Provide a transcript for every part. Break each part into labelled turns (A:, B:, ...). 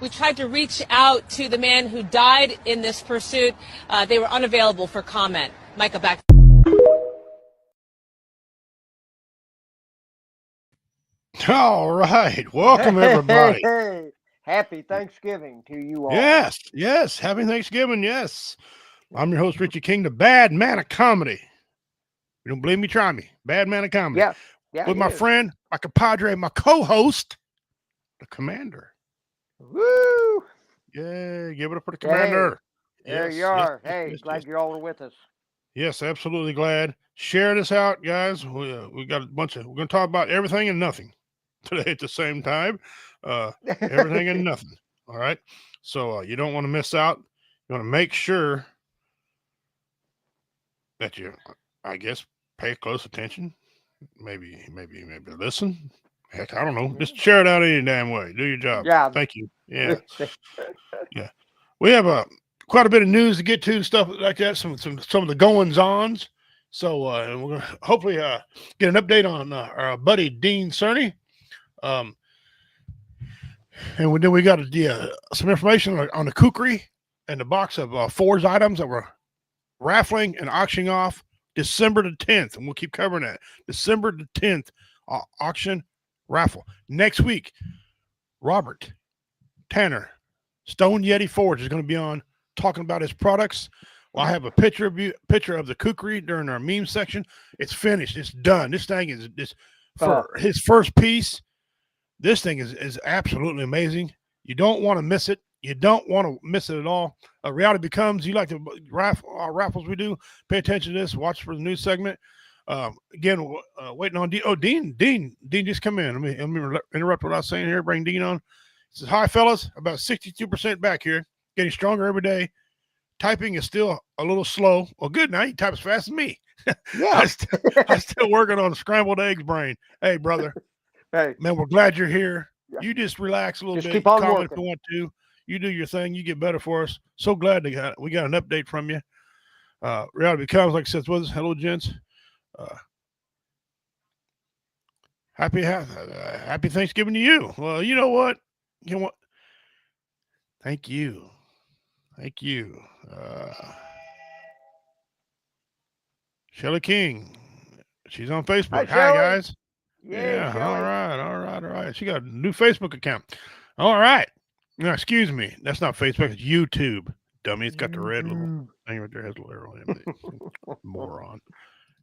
A: We tried to reach out to the man who died in this pursuit. They were unavailable for comment. Micah, back.
B: All right. Welcome, everybody.
C: Hey. Happy Thanksgiving to you all.
B: Yes. Happy Thanksgiving. Yes. I'm your host, Richie King, the bad man of comedy. You don't believe me? Try me. Bad man of comedy.
C: Yeah.
B: With my friend, my compadre, my co-host, the commander.
C: Woo!
B: Yeah, give it up for the commander.
C: Hey, there you are. Glad you all are with us.
B: Yes, absolutely glad. Share this out, guys. We got a bunch of. We're going to talk about everything and nothing today at the same time. Everything and nothing. All right. So you don't want to miss out. You want to make sure that you, I guess, pay close attention. Maybe listen. Heck, I don't know. Just share it out any damn way. Do your job.
C: Yeah.
B: Thank you. Yeah. Yeah. We have quite a bit of news to get to and stuff like that. Some of the goings-ons. So we're gonna hopefully get an update on our buddy Dean Cerny. And then we got some information on the kukri and the box of Ford's items that we're raffling and auctioning off December the 10th. And we'll keep covering that. December the 10th auction raffle. Next week, Robert Tanner, Stone Yeti Forge, is going to be on talking about his products. Well, I have a picture of the kukri during our meme section. It's finished. It's done. This thing is for his first piece. This thing is absolutely amazing. You don't want to miss it. You don't want to miss it at all. Reality becomes, you like the raffles we do, pay attention to this, watch for the news segment. Again, waiting on Dean just come in. Let me interrupt what I was saying here, bring Dean on. He says, hi, fellas, about 62% back here, getting stronger every day. Typing is still a little slow. Well, good, now you type as fast as me.
C: Yeah.
B: I'm still working on a scrambled eggs brain. Hey, brother.
C: Hey.
B: Man, we're glad you're here.
C: Yeah.
B: You just relax a little bit.
C: Keep on
B: comment
C: working.
B: if you want to. You do your thing. You get better for us. So glad we got an update from you. Reality becomes, like I said, with us. Hello, gents. Happy Thanksgiving to you. Well, you know what? Thank you. Shelly King. She's on Facebook. Hi, guys. Yeah. All right. She got a new Facebook account. All right. No, excuse me. That's not Facebook. It's YouTube. Dummy. It's got the red little thing right there. Has a little arrow in it. Moron.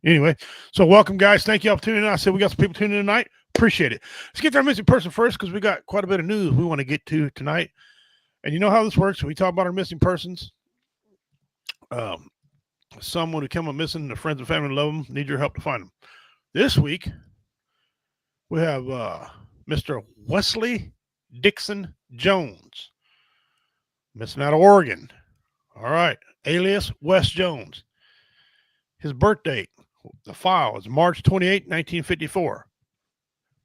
B: Anyway, so welcome, guys. Thank you all for tuning in. I said we got some people tuning in tonight. Appreciate it. Let's get to our missing person first because we got quite a bit of news we want to get to tonight. And you know how this works. When we talk about our missing persons, someone who came up missing, their friends and family love them, need your help to find them. This week, we have Mr. Wesley Dixon Jones, missing out of Oregon. All right, alias Wes Jones. His birth date, the file, is March 28, 1954.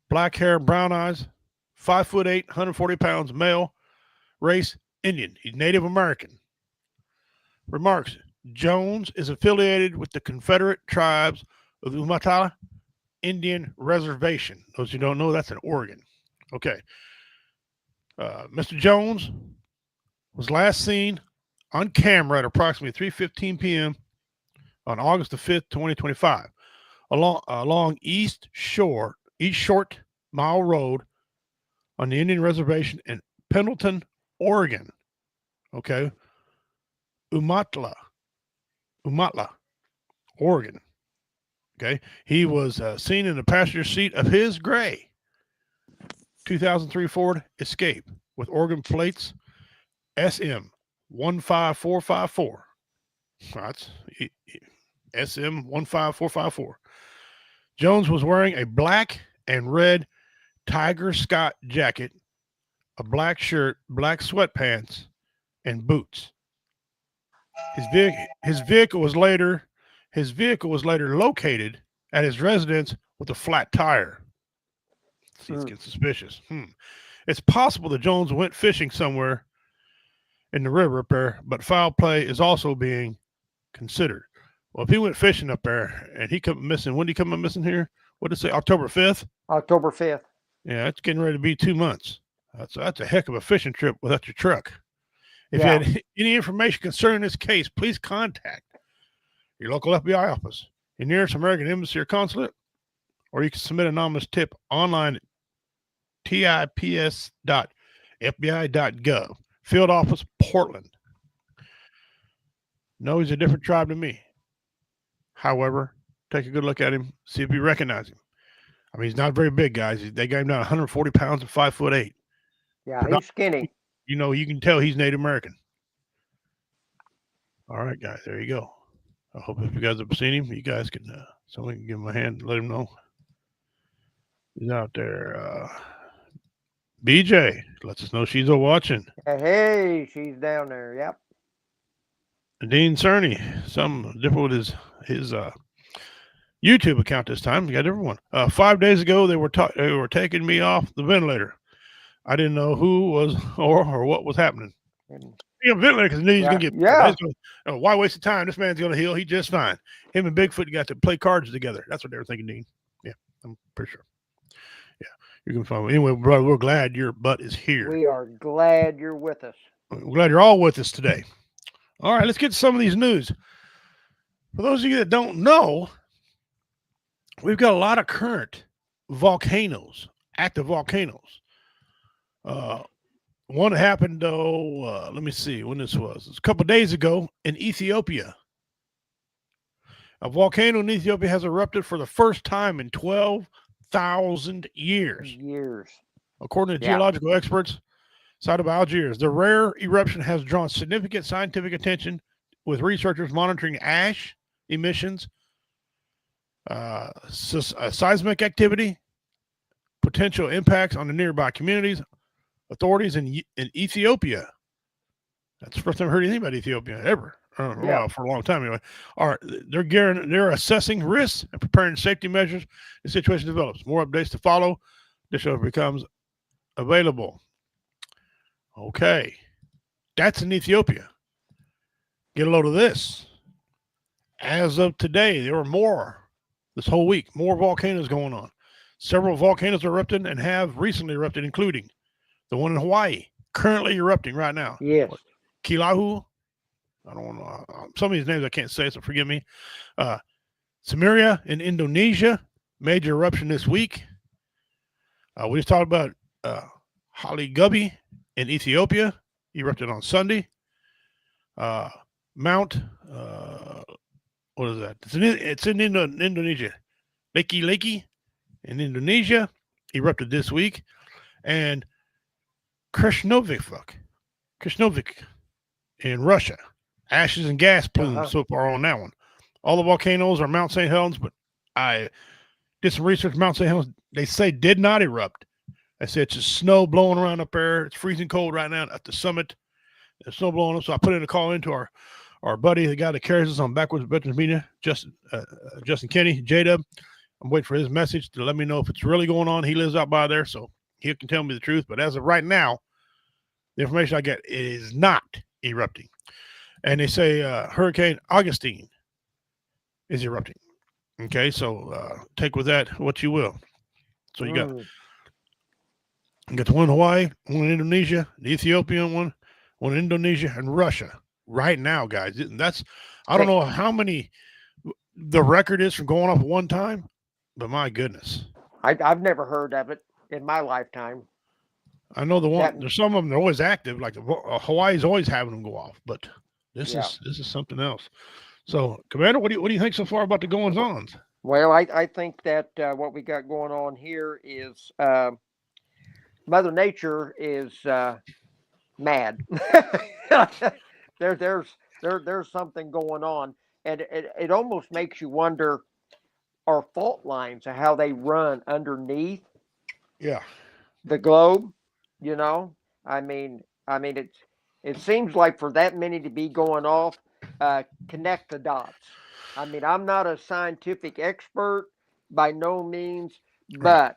B: Black hair, brown eyes, 5'8", 140 pounds, male, race, Indian. He's Native American. Remarks, Jones is affiliated with the Confederate Tribes of the Umatilla Indian Reservation. Those who don't know, that's in Oregon. Okay. Mr. Jones was last seen on camera at approximately 3:15 p.m. on August the 5th, 2025, along East Short Mile Road on the Indian Reservation in Pendleton, Oregon. Okay. Umatilla, Oregon. Okay. He was seen in the passenger seat of his gray 2003 Ford Escape with Oregon plates SM 15454. That's SM 15454. Jones was wearing a black and red Tiger Scott jacket, a black shirt, black sweatpants, and boots. His vehicle was later located at his residence with a flat tire. It's getting suspicious. It's possible that Jones went fishing somewhere in the river up there, but foul play is also being considered. Well, if he went fishing up there and he come missing, when did he come up missing here? What did it say? October 5th?
C: October 5th.
B: Yeah, it's getting ready to be 2 months. That's a heck of a fishing trip without your truck. If
C: Yeah.
B: you had any information concerning this case, please contact your local FBI office, your nearest American embassy or consulate, or you can submit an anonymous tip online at tips.fbi.gov. Field Office, Portland. No, he's a different tribe than me. However, take a good look at him, see if you recognize him. I mean, he's not very big, guys. They got him down 140 pounds and 5'8".
C: Yeah, he's skinny.
B: You know, you can tell he's Native American. All right, guys, there you go. I hope if you guys have seen him, you guys can, someone can give him a hand and let him know. He's out there. BJ lets us know she's watching.
C: Hey, she's down there. Yep.
B: Dean Cerny, something different with his YouTube account this time. You got a different one. 5 days ago, they were taking me off the ventilator. I didn't know who was or what was happening. Ventilator because he's gonna get.
C: Yeah.
B: Why waste the time? This man's gonna heal. He's just fine. Him and Bigfoot got to play cards together. That's what they were thinking, Dean. Yeah, I'm pretty sure. Yeah, you can find. Anyway, brother, we're glad your butt is here.
C: We are glad you're with us.
B: We're glad you're all with us today. All right, let's get to some of these news. For those of you that don't know, we've got a lot of current volcanoes, active volcanoes. One happened, though, let me see when this was. It was a couple of days ago in Ethiopia. A volcano in Ethiopia has erupted for the first time in 12,000 years. According to geological experts cited by Algiers, the rare eruption has drawn significant scientific attention, with researchers monitoring ash emissions, seismic activity, potential impacts on the nearby communities. Authorities in Ethiopia, that's the first time I heard anything about Ethiopia ever, for a long time anyway, they're assessing risks and preparing safety measures as the situation develops. More updates to follow. This show becomes available. Okay, that's in Ethiopia. Get a load of this. As of today, there were more this whole week, more volcanoes going on. Several volcanoes erupted and have recently erupted, including the one in Hawaii, currently erupting right now.
C: Yes.
B: Kilahu. I don't know. Some of these names I can't say, so forgive me. Samaria in Indonesia, major eruption this week. We just talked about Haligubby in Ethiopia, erupted on Sunday. Mount, what is that? It's in Indonesia. Leki in Indonesia, erupted this week. And Krishnovik in Russia. Ashes and gas plumes so far on that one. All the volcanoes are Mount St. Helens, but I did some research. Mount St. Helens, they say, did not erupt. They said it's just snow blowing around up there. It's freezing cold right now at the summit. There's snow blowing up, so I put in a call into our buddy, the guy that carries us on Backwards Veterans Media, Justin Kenny, J-Dub. I'm waiting for his message to let me know if it's really going on. He lives out by there, so he can tell me the truth. But as of right now, the information I get is not erupting. And they say Hurricane Augustine is erupting. Okay, so take with that what you will. So you got the one in Hawaii, one in Indonesia, the Ethiopian one in Indonesia, and Russia right now, guys. That's, I don't know how many the record is from going off at one time, but my goodness.
C: I've never heard of it in my lifetime.
B: I know there's some of them, they're always active. Like Hawaii's always having them go off, but this is something else. So, Commander, what do you think so far about the goings-ons?
C: Well, I think that what we got going on here is Mother Nature is mad. There's something going on, and it almost makes you wonder our fault lines and how they run underneath the globe. You know, I mean, it seems like for that many to be going off, connect the dots. I mean, I'm not a scientific expert by no means, but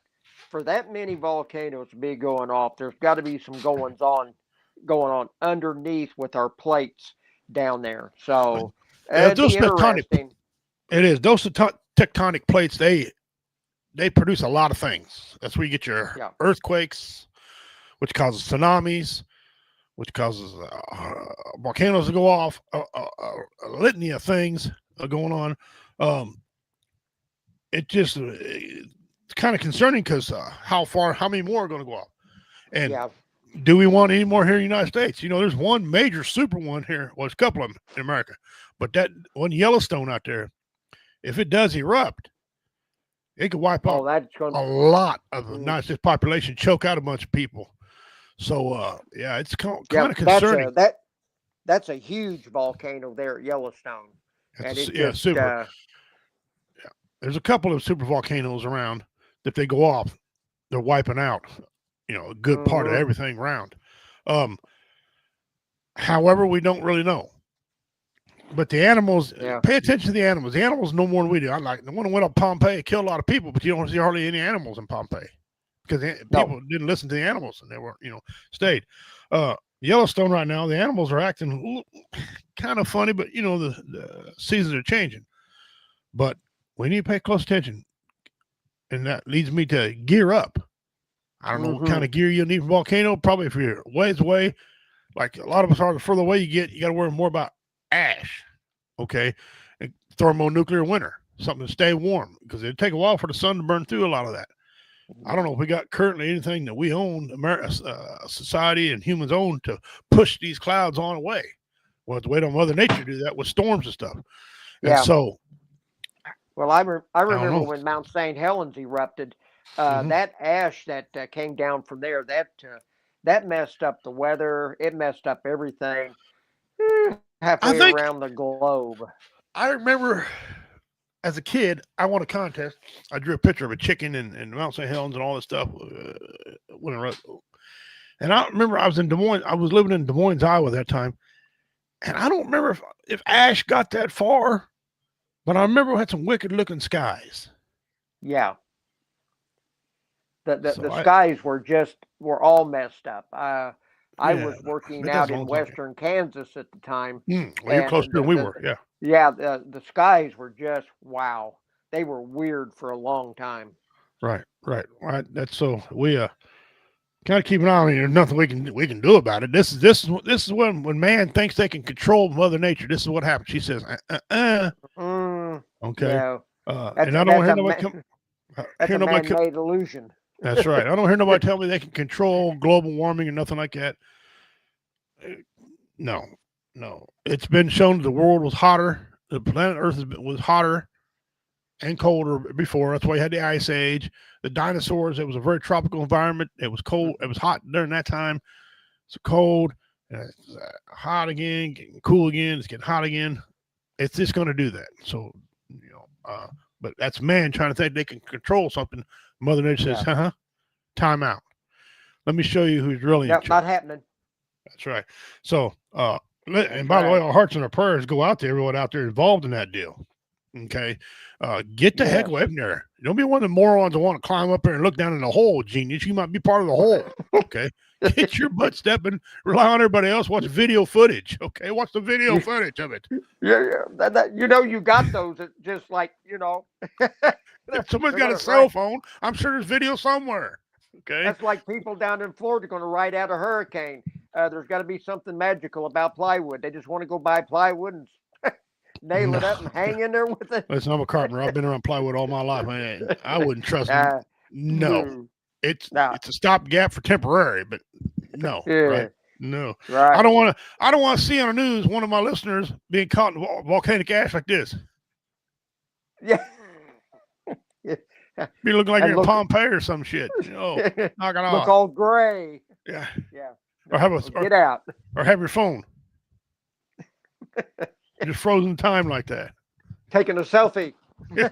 C: for that many volcanoes to be going off, there's got to be some going on underneath with our plates down there. So it'd be interesting.
B: It is. Those tectonic plates, they produce a lot of things. That's where you get your earthquakes, which causes tsunamis, which causes volcanoes to go off, a litany of things going on. It's kind of concerning because how many more are going to go off? And do we want any more here in the United States? There's one major super one here. Well, there's a couple of them in America, but that one Yellowstone out there, if it does erupt, it could wipe out a lot of the United States population, choke out a bunch of people. So, it's kind of concerning.
C: That's a huge volcano there at Yellowstone.
B: Super. There's a couple of super volcanoes around. If they go off, they're wiping out, a good part of everything around. However, we don't really know. But the animals, pay attention to the animals. The animals know more than we do. I like the one that went up Pompeii, killed a lot of people, but you don't see hardly any animals in Pompeii because people didn't listen to the animals and they were, stayed. Yellowstone right now, the animals are acting kind of funny, but the seasons are changing. But we need to pay close attention, and that leads me to gear up. I don't know what kind of gear you'll need for volcano. Probably if you're ways away, like a lot of us are, the further away you get, you got to worry more about ash. Okay, and thermonuclear winter, something to stay warm because it'd take a while for the sun to burn through a lot of that. I don't know if we got currently anything that we own, society and humans own, to push these clouds on away. We'll have to wait on Mother Nature to do that with storms and stuff. And so,
C: well, I remember when Mount St. Helens erupted. That ash that came down from there, that messed up the weather. It messed up everything halfway around the globe.
B: I remember as a kid, I won a contest. I drew a picture of a chicken and Mount St. Helens and all this stuff. And I remember I was in Des Moines. I was living in Des Moines, Iowa at that time. And I don't remember if ash got that far, but I remember we had some wicked looking skies.
C: Yeah. The skies were all messed up. I was working out in western Kansas at the time.
B: Well, you're closer than we were, yeah.
C: Yeah, the skies were just wow. They were weird for a long time.
B: Right. That's so we kind of keep an eye on it. There's nothing we can do about it. This is when man thinks they can control Mother Nature. This is what happens. She says, Okay.
C: Yeah.
B: And I don't hear nobody come.
C: That's a man-made illusion.
B: That's right. I don't hear nobody tell me they can control global warming or nothing like that. No. It's been shown the world was hotter. The planet Earth was hotter and colder before. That's why you had the Ice Age. The dinosaurs, it was a very tropical environment. It was cold. It was hot during that time. It's cold. It's hot again, getting cool again. It's getting hot again. It's just going to do that. So, but that's man trying to think they can control something. Mother Nature says, time out. Let me show you who's really in charge.
C: Not happening.
B: That's right. So, and by the way, our hearts and our prayers go out to everyone out there involved in that deal. Okay. Get the heck away from there. Don't be one of the morons that want to climb up there and look down in the hole, genius. You might be part of the hole. Okay. Get your butt stepping. Rely on everybody else. Watch video footage. Okay. Watch the video footage of it.
C: Yeah. You got those. Just like,
B: If somebody's got a cell phone, I'm sure there's video somewhere. Okay.
C: That's like people down in Florida going to ride out a hurricane. There's got to be something magical about plywood. They just want to go buy plywood and nail it up and hang in there with it.
B: Listen, I'm a carpenter. I've been around plywood all my life. I wouldn't trust it. No. It's a stopgap for temporary, but no. Right? No. Right. I don't want to see on the news one of my listeners being caught in volcanic ash like this.
C: Yeah.
B: Be looking like you're in Pompeii or some shit. Knock it off.
C: Look all gray.
B: Yeah.
C: Yeah.
B: Get
C: out.
B: Or have your phone. Just frozen time like that.
C: Taking a selfie.
B: Yeah.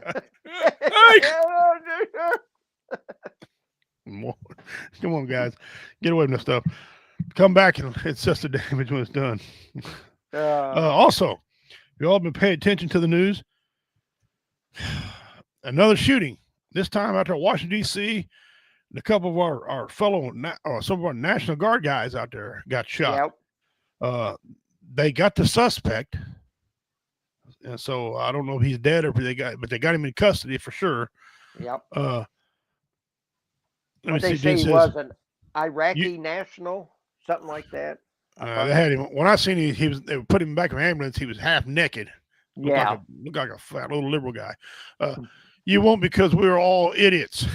B: Come on, guys. Get away from this stuff. Come back and it's just the damage when it's done. Also, you all been paying attention to the news. Another shooting. This time out there in Washington, D.C., a couple of our fellow, some of our National Guard guys out there got shot. Yep. They got the suspect. And so I don't know if he's dead or but they got him in custody for sure.
C: Yep.
B: Let me
C: they
B: see.
C: say he wasn't Iraqi national, something like that.
B: They had him when I seen him. They put him back in the ambulance. He was half naked.
C: Yeah.
B: Looked like a fat little liberal guy. You won't because we're all idiots.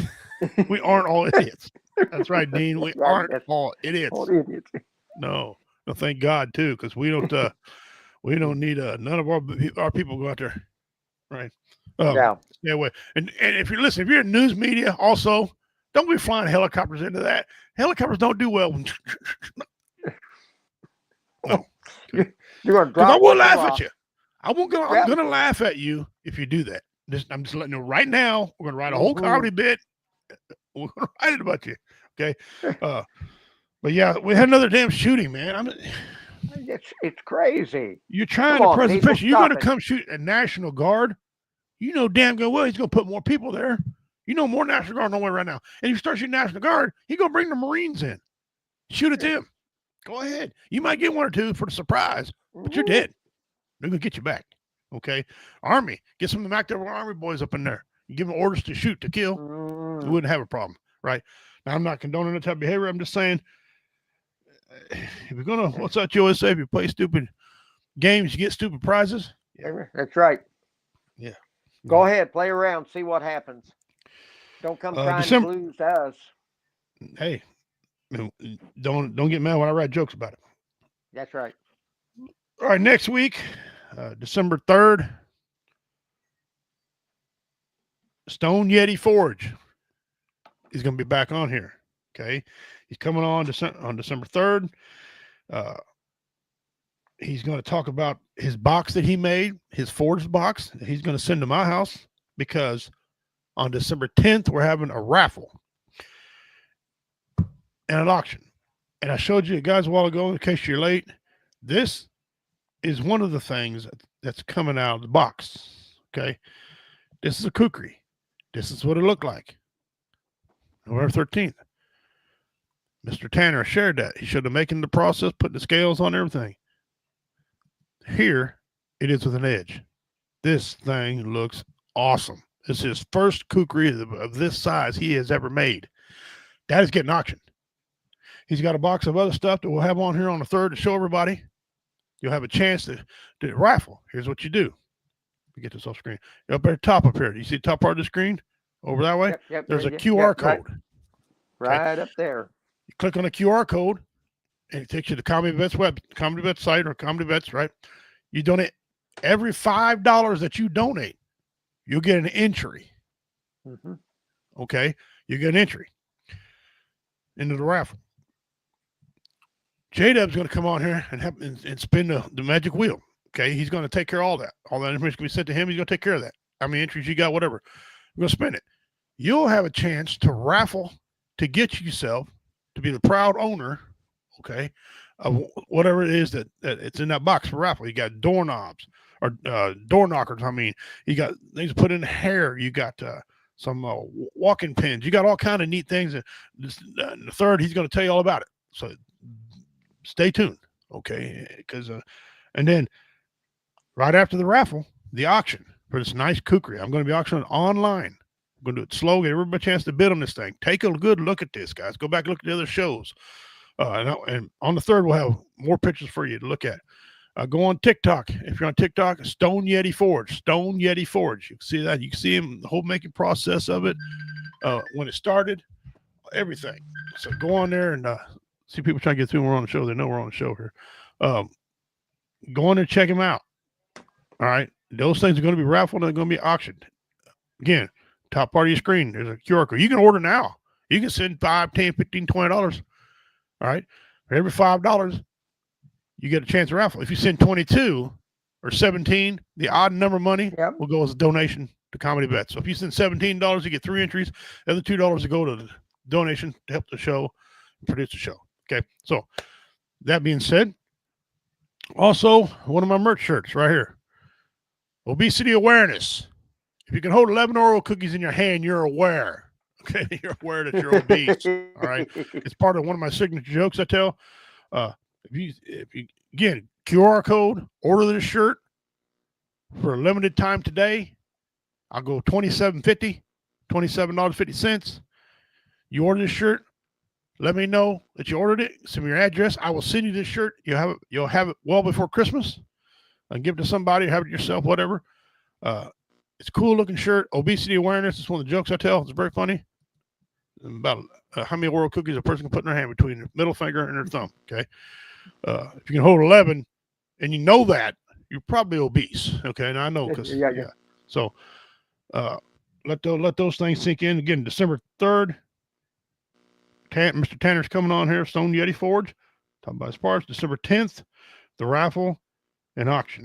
B: We aren't all idiots. That's right, Dean. We aren't all idiots.
C: All idiots.
B: No, thank God too, because we don't need none of our people go out there, right?
C: Yeah.
B: Stay away. And if you're listening, if you're in news media, also don't be flying helicopters into that. Helicopters don't do well. No,
C: you're gonna drop.
B: I will laugh at you. I'm gonna laugh at you if you do that. I'm just letting you know right now. We're gonna write a whole comedy bit. We're gonna write it about you. Okay. But yeah, we had another damn shooting, man.
C: It's crazy.
B: You're trying to press the picture. You're gonna come shoot a National Guard. You know damn good well he's gonna put more people there. You know more National Guard nowhere right now. And if you start shooting National Guard, he's gonna bring the Marines in. Shoot at them. Go ahead. You might get one or two for the surprise, but you're dead. They're gonna get you back. Okay. Army, get some of the active Army boys up in there. You give them orders to shoot, to kill. You wouldn't have a problem, right? Now I'm not condoning that type of behavior. I'm just saying, if you're gonna, what's that you always say? If you play stupid games, you get stupid prizes.
C: Yeah. That's right.
B: Yeah.
C: Go ahead, play around, see what happens. Don't come crying blues to us.
B: Hey, don't get mad when I write jokes about it.
C: That's right.
B: All right, next week, December 3rd, Stone Yeti Forge is going to be back on here. Okay, he's coming on December 3rd. He's going to talk about his box that he made, his forged box that he's going to send to my house, because on December 10th we're having a raffle and an auction. And I showed you guys a while ago, in case you're late, this is one of the things that's coming out of the box. Okay, this is a kukri. This is what it looked like November 13th. Mr. Tanner shared that. He showed them making the process, putting the scales on everything. Here it is with an edge. This thing looks awesome. This is his first kukri of this size he has ever made. That is getting auctioned. He's got a box of other stuff that we'll have on here on the 3rd to show everybody. You'll have a chance to raffle. Here's what you do. We get this off screen. You're up at the top up here. Do you see the top part of the screen? Over that way?
C: Yep,
B: there's a QR code.
C: Right up there.
B: You click on the QR code, and it takes you to Comedy Vets site, or Comedy Vets, right? You donate every $5 that you donate, you'll get an entry. Okay? You get an entry into the raffle. J-Dub's going to come on here and spin the magic wheel. Okay? He's going to take care of all that. All that information can be sent to him. He's going to take care of that. How many entries you got, whatever. We're going to spin it. You'll have a chance to raffle to get yourself to be the proud owner, okay, of whatever it is that it's in that box for raffle. You got doorknobs or door knockers. I mean, you got things to put in hair. You got some walking pins. You got all kind of neat things. And the 3rd, he's going to tell you all about it. So stay tuned, okay? Because and then right after the raffle, the auction for this nice kukri. I'm going to be auctioning online. I'm going to do it slow, get everybody a chance to bid on this thing. Take a good look at this, guys. Go back and look at the other shows. And on the 3rd, we'll have more pictures for you to look at. Go on TikTok. If you're on TikTok, Stone Yeti Forge. Stone Yeti Forge. You can see that. You can see him, the whole making process of it, when it started, everything. So go on there and see people trying to get through when we're on the show. They know we're on the show here. Go on there and check him out. All right. Those things are going to be raffled and they're going to be auctioned. Again, top part of your screen, there's a QR code. You can order now. You can send $5, $10, $15, $20. All right. For every $5, you get a chance to raffle. If you send 22 or 17, the odd number money will go as a donation to Comedy Vets. So if you send $17, you get 3 entries. The other $2 will go to the donation to help the show and produce the show. Okay. So that being said, also one of my merch shirts right here. Obesity awareness. If you can hold 11 Oreo cookies in your hand, you're aware. Okay, you're aware that you're obese. All right, it's part of one of my signature jokes I tell. If you again, QR code, order this shirt for a limited time today. I'll go $27.50, $27.50. You order this shirt, Let me know that you ordered it. Send me your address. I will send you this shirt. You'll have it well before Christmas. And give it to somebody, or have it yourself, whatever. It's a cool looking shirt. Obesity awareness is one of the jokes I tell. It's very funny. About how many Oreo cookies a person can put in their hand between their middle finger and their thumb. Okay. If you can hold 11 and you know that, you're probably obese. Okay. And I know because, yeah. So let those things sink in. Again, December 3rd, Mr. Tanner's coming on here, Stone Yeti Forge, talking about his parts. December 10th, the raffle and auction.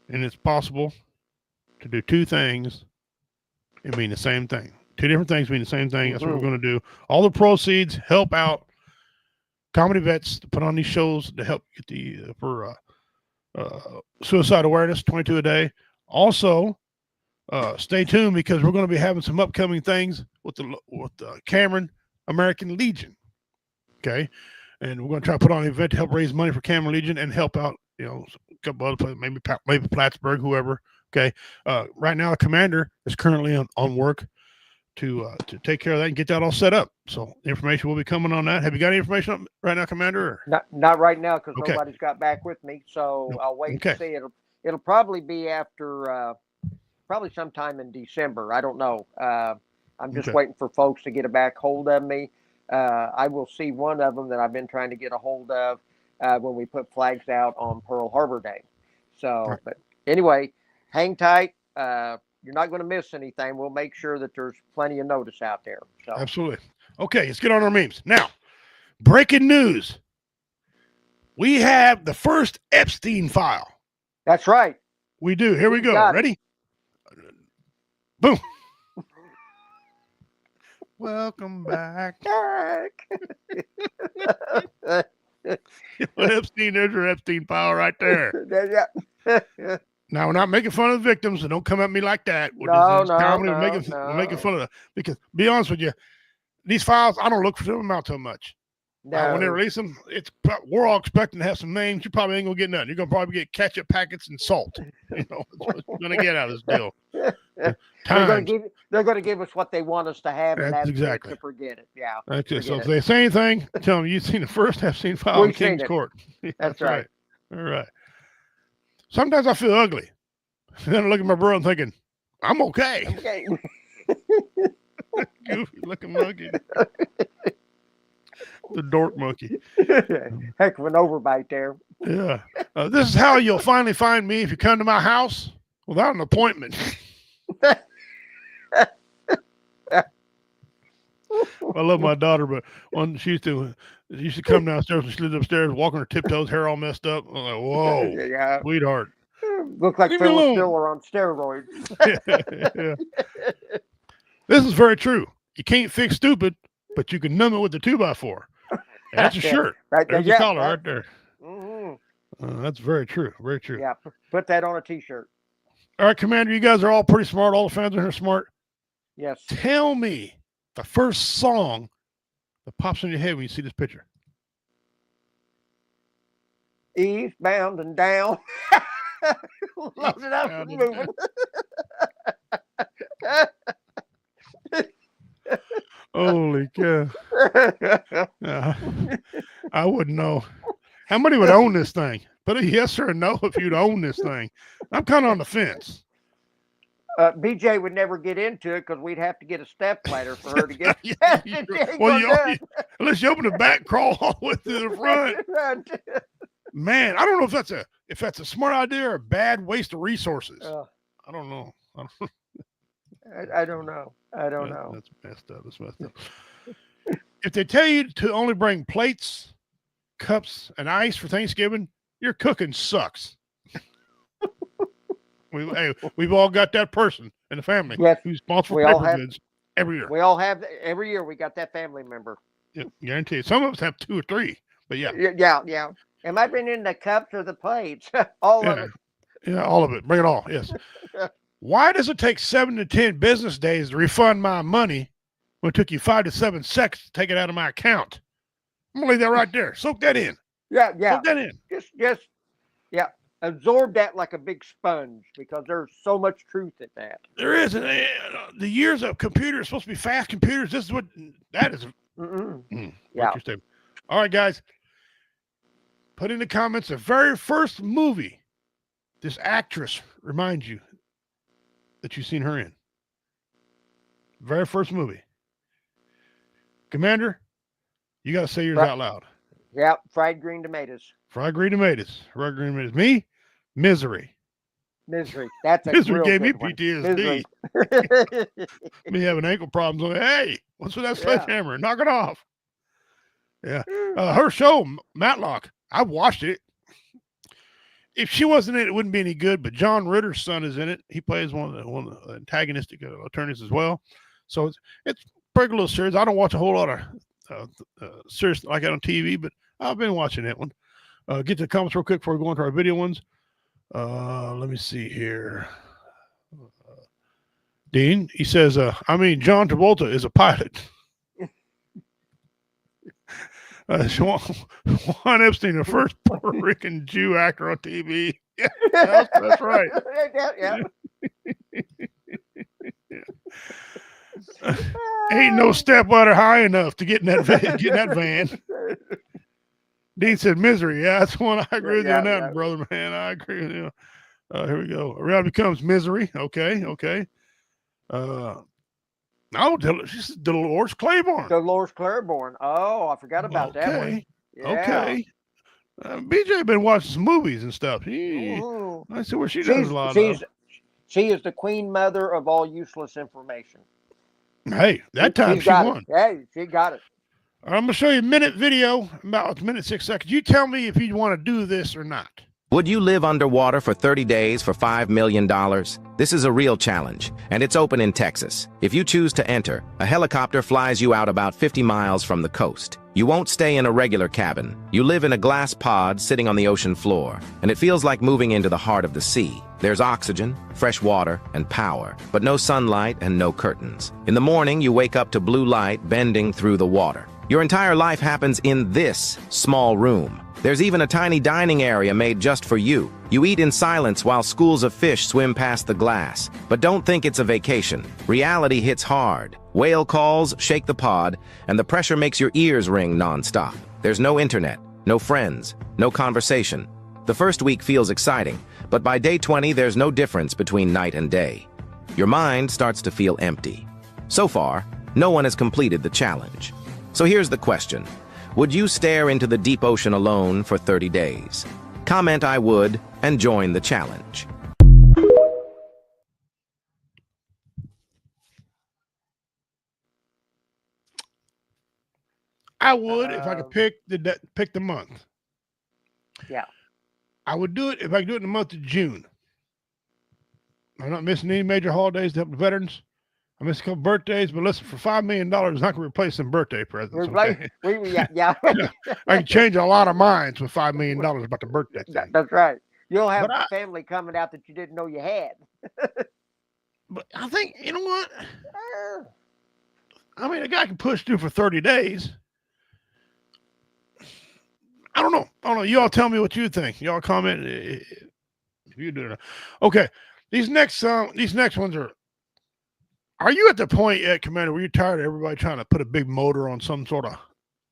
B: And it's possible to do two things and mean the same thing. Two different things mean the same thing. That's what we're going to do. All the proceeds help out comedy vets to put on these shows to help get for suicide awareness, 22 a day. Also, stay tuned because we're going to be having some upcoming things with the Cameron American Legion. Okay. And we're going to try to put on an event to help raise money for Cameron Legion and help out, a couple other places, maybe Plattsburgh, whoever. Okay. Right now, the commander is currently on work to take care of that and get that all set up. So information will be coming on that. Have you got any information right now, Commander?
C: Not right now because nobody's got back with me. So I'll wait to see. It'll probably be after probably sometime in December. I don't know. I'm just waiting for folks to get a back hold of me. I will see one of them that I've been trying to get a hold of when we put flags out on Pearl Harbor Day. So, But anyway, hang tight. You're not going to miss anything. We'll make sure that there's plenty of notice out there. So.
B: Absolutely. Okay, let's get on our memes. Now, breaking news. We have the first Epstein file.
C: That's right.
B: We do. Here we go. Ready? Boom. Welcome back. Epstein, there's your Epstein file right there. Now, we're not making fun of the victims, so don't come at me like that. We're making fun of them. Because, be honest with you, these files, I don't look for them out too much. No. When they release them, we're all expecting to have some names. You probably ain't going to get nothing. You're going to probably get ketchup packets and salt. That's what you're going to get out of this deal.
C: They're going to give us what they want us to have, and that's
B: exactly.
C: To forget it. Yeah.
B: That's it. So if they say anything, tell them you've seen the first Epstein file in King's Court.
C: That's right.
B: All right. Sometimes I feel ugly. And then I look at my bro and thinking, I'm okay. Goofy looking monkey. The dork monkey.
C: Heck of an overbite there.
B: Yeah. This is how you'll finally find me if you come to my house without an appointment. I love my daughter, but when she used to come downstairs and she lived upstairs, walking her tiptoes, hair all messed up. I'm like, whoa, sweetheart.
C: Look like Phyllis Diller on steroids.
B: Yeah. This is very true. You can't fix stupid, but you can numb it with the 2x4. That's a shirt. Right there. There's your collar right there. Mm-hmm. That's very true. Very true.
C: Yeah, put that on a T-shirt.
B: All right, Commander, you guys are all pretty smart. All the fans are here smart.
C: Yes.
B: Tell me the first song that pops in your head when you see this picture.
C: Eastbound and down. Loaded up and moving.
B: Holy cow. I wouldn't know. How many would own this thing? Put a yes or a no if you'd own this thing. I'm kind of on the fence.
C: BJ would never get into it because we'd have to get a step ladder for her to get.
B: Unless you open the back, crawl all the way to the front. Man, I don't know if that's a smart idea or a bad waste of resources. I don't know.
C: I don't know.
B: That's messed up. If they tell you to only bring plates, cups, and ice for Thanksgiving, your cooking sucks. We've all got that person in the family who's responsible for paper goods every year.
C: We all have every year. We got that family member.
B: Yeah, guarantee you. Some of us have 2 or 3, but yeah.
C: Yeah. Am I bringing the cups or the plates? All of it.
B: Yeah, all of it. Bring it all. Yes. Why does it take 7 to 10 business days to refund my money when it took you 5 to 7 seconds to take it out of my account? I'm gonna leave that right there. Soak that in.
C: Yeah.
B: Soak that in.
C: Just absorb that like a big sponge because there's so much truth in that.
B: There is. The years of computers supposed to be fast computers. This is what that is.
C: Yeah.
B: All right, guys. Put in the comments the very first movie this actress reminds you that you've seen her in. Very first movie. Commander, you got to say yours out loud.
C: Yep, fried green tomatoes.
B: Fried green tomatoes. Fried green tomatoes. Me? Misery.
C: Misery. That's a
B: Misery
C: real
B: gave me
C: good one.
B: PTSD. Me having ankle problems. Hey, what's with that sledgehammer? Knock it off. Yeah. Her show, Matlock, I watched it. If she wasn't in it, it wouldn't be any good, but John Ritter's son is in it. He plays one of the antagonistic attorneys as well. So it's pretty little series. I don't watch a whole lot of series like that on TV, but I've been watching that one. Get to the comments real quick before we go into our video ones. Let me see here. Dean, he says, John Travolta is a pilot. Juan Epstein, the first Puerto Rican Jew actor on TV. Yeah, that's right.
C: Yeah.
B: Ain't no step ladder high enough to get in that van. Dean said, Misery. Yeah, that's one. I agree with you on that, brother, man. I agree with you. Here we go. Around becomes Misery. Okay. She's Dolores Claiborne.
C: Dolores Claiborne. Oh, I forgot about that one. Yeah.
B: Okay. BJ been watching some movies and stuff. I see where she does a lot of.
C: She is the queen mother of all useless information.
B: Hey, that time she won.
C: Hey, she got it.
B: I'm going to show you a minute video, about a minute, 6 seconds. You tell me if you want to do this or not.
D: Would you live underwater for 30 days for $5 million? This is a real challenge, and it's open in Texas. If you choose to enter, a helicopter flies you out about 50 miles from the coast. You won't stay in a regular cabin. You live in a glass pod sitting on the ocean floor, and it feels like moving into the heart of the sea. There's oxygen, fresh water, and power, but no sunlight and no curtains. In the morning, you wake up to blue light bending through the water. Your entire life happens in this small room. There's even a tiny dining area made just for you. You eat in silence while schools of fish swim past the glass. But don't think it's a vacation. Reality hits hard. Whale calls shake the pod, and the pressure makes your ears ring nonstop. There's no internet, no friends, no conversation. The first week feels exciting, but by day 20, there's no difference between night and day. Your mind starts to feel empty. So far, no one has completed the challenge. So here's the question. Would you stare into the deep ocean alone for 30 days? Comment I would and join the challenge.
B: I would if I could pick the month.
C: Yeah.
B: I would do it if I could do it in the month of June. I'm not missing any major holidays to help the veterans. I missed a couple birthdays, but listen, for $5 million, I'm not going to replace some birthday presents. Okay?
C: Yeah.
B: I can change a lot of minds with $5 million about the birthday thing.
C: That's right. You'll have a family coming out that you didn't know you had.
B: But I think, you know what? I mean, a guy can push through for 30 days. I don't know. You all tell me what you think. Y'all comment if you do it. Okay. These next ones are you at the point yet, Commander, where you're tired of everybody trying to put a big motor on some sort of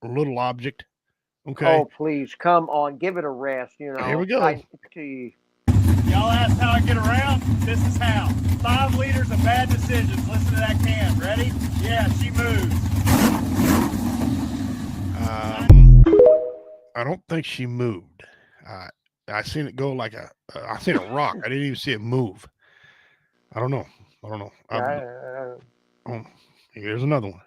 B: little object? Okay.
C: Oh, please, come on. Give it a rest, you know.
B: Here we go.
E: Y'all asked how I get around? This is how. 5 liters of bad decisions. Listen to that can. Ready? Yeah, she moves.
B: I don't think she moved. I seen it go like I seen it rock. I didn't even see it move. I don't know. Here's another one.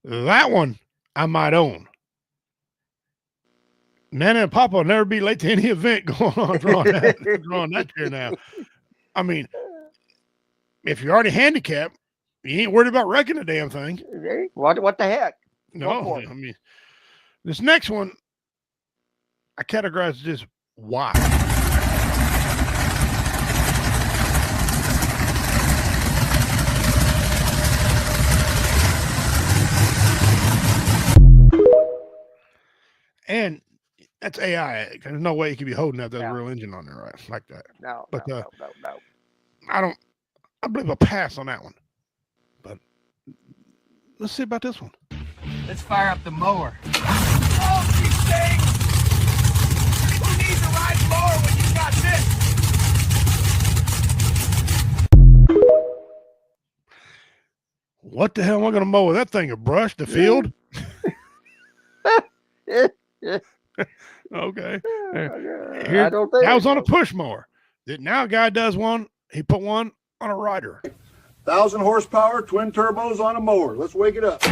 B: That one I might own. Nana and Papa will never be late to any event going on drawing that chair now. I mean, if you're already handicapped, you ain't worried about wrecking the damn thing.
C: What the heck?
B: No, I mean, this next one, I categorize this why. And That's AI. There's no way you could be holding that real engine on there, right? Like that.
C: No,
B: but
C: no.
B: I believe I'll pass on that one. But let's see about this one.
F: Let's fire up the mower. Oh, she stinks! Who needs a ride mower when you got this?
B: What the hell am I going to mow with that thing? A brush? The field? Okay. Here,
C: I don't think
B: that was on a push mower. Now a guy does one. He put one on a rider.
G: 1,000 horsepower, twin turbos on a mower. Let's wake it up.
B: I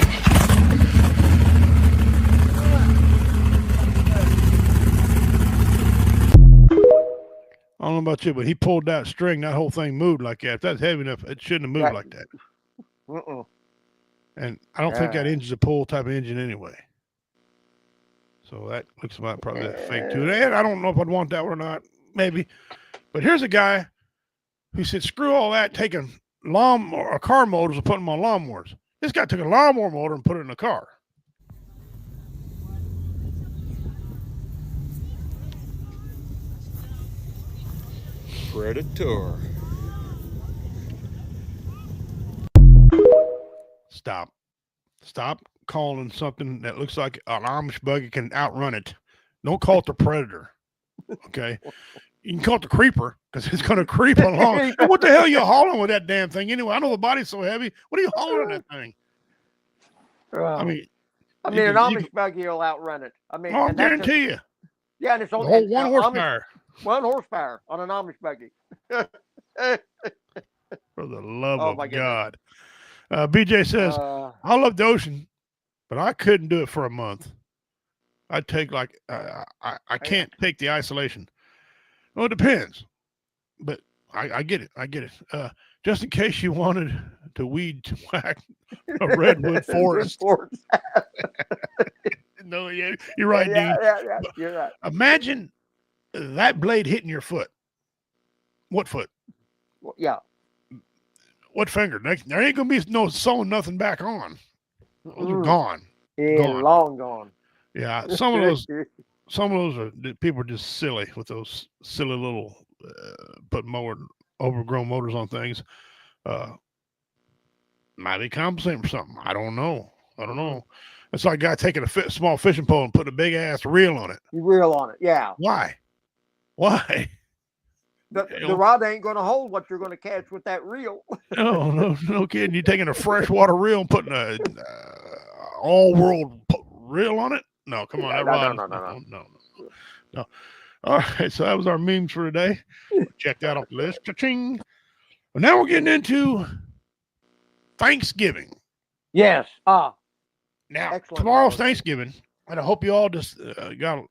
B: don't know about you, but he pulled that string. That whole thing moved like that. If that's heavy enough, it shouldn't have moved like that. And I don't think that engine's a pull type of engine anyway. So that looks like probably fake too. And I don't know if I'd want that one or not. Maybe. But here's a guy who said, screw all that, taking car motors and putting them on lawnmowers. This guy took a lawnmower motor and put it in a car.
F: Predator.
B: Stop calling something that looks like an Amish buggy can outrun it. Don't call it the Predator. Okay. You can call it the Creeper because it's going to creep along. And what the hell are you hauling with that damn thing anyway? I know the body's so heavy. What are you hauling that thing? I mean,
C: an Amish buggy will outrun it. I mean,
B: I'll guarantee you.
C: Yeah, and it's only
B: the whole 1 horsepower.
C: 1 horsepower on an Amish buggy.
B: For the love of God. BJ says, I love the ocean, but I couldn't do it for a month. I'd take I can't take the isolation. Well, it depends, but I get it. I get it. Just in case you wanted to weed whack a redwood forest. No, yeah, you're right, Dean.
C: Yeah, you're right.
B: Imagine that blade hitting your foot. What foot?
C: Well, yeah.
B: What finger? There ain't gonna be no sewing nothing back on. Those are gone.
C: Yeah, long gone.
B: Yeah, some of those are people are just silly with those silly little put overgrown motors on things. Might be compensating for something. I don't know. It's like a guy taking a small fishing pole and putting a big ass reel on it.
C: Reel on it, yeah.
B: Why?
C: The rod ain't going to hold what you're going to catch with that reel.
B: No kidding. You're taking a freshwater reel and putting a all-world reel on it? No, come on. That rod. No. All right, so that was our memes for today. Check that off the list. Cha-ching. Well, now we're getting into Thanksgiving.
C: Yes.
B: Now,
C: excellent.
B: Tomorrow's Thanksgiving. And I hope you all just got a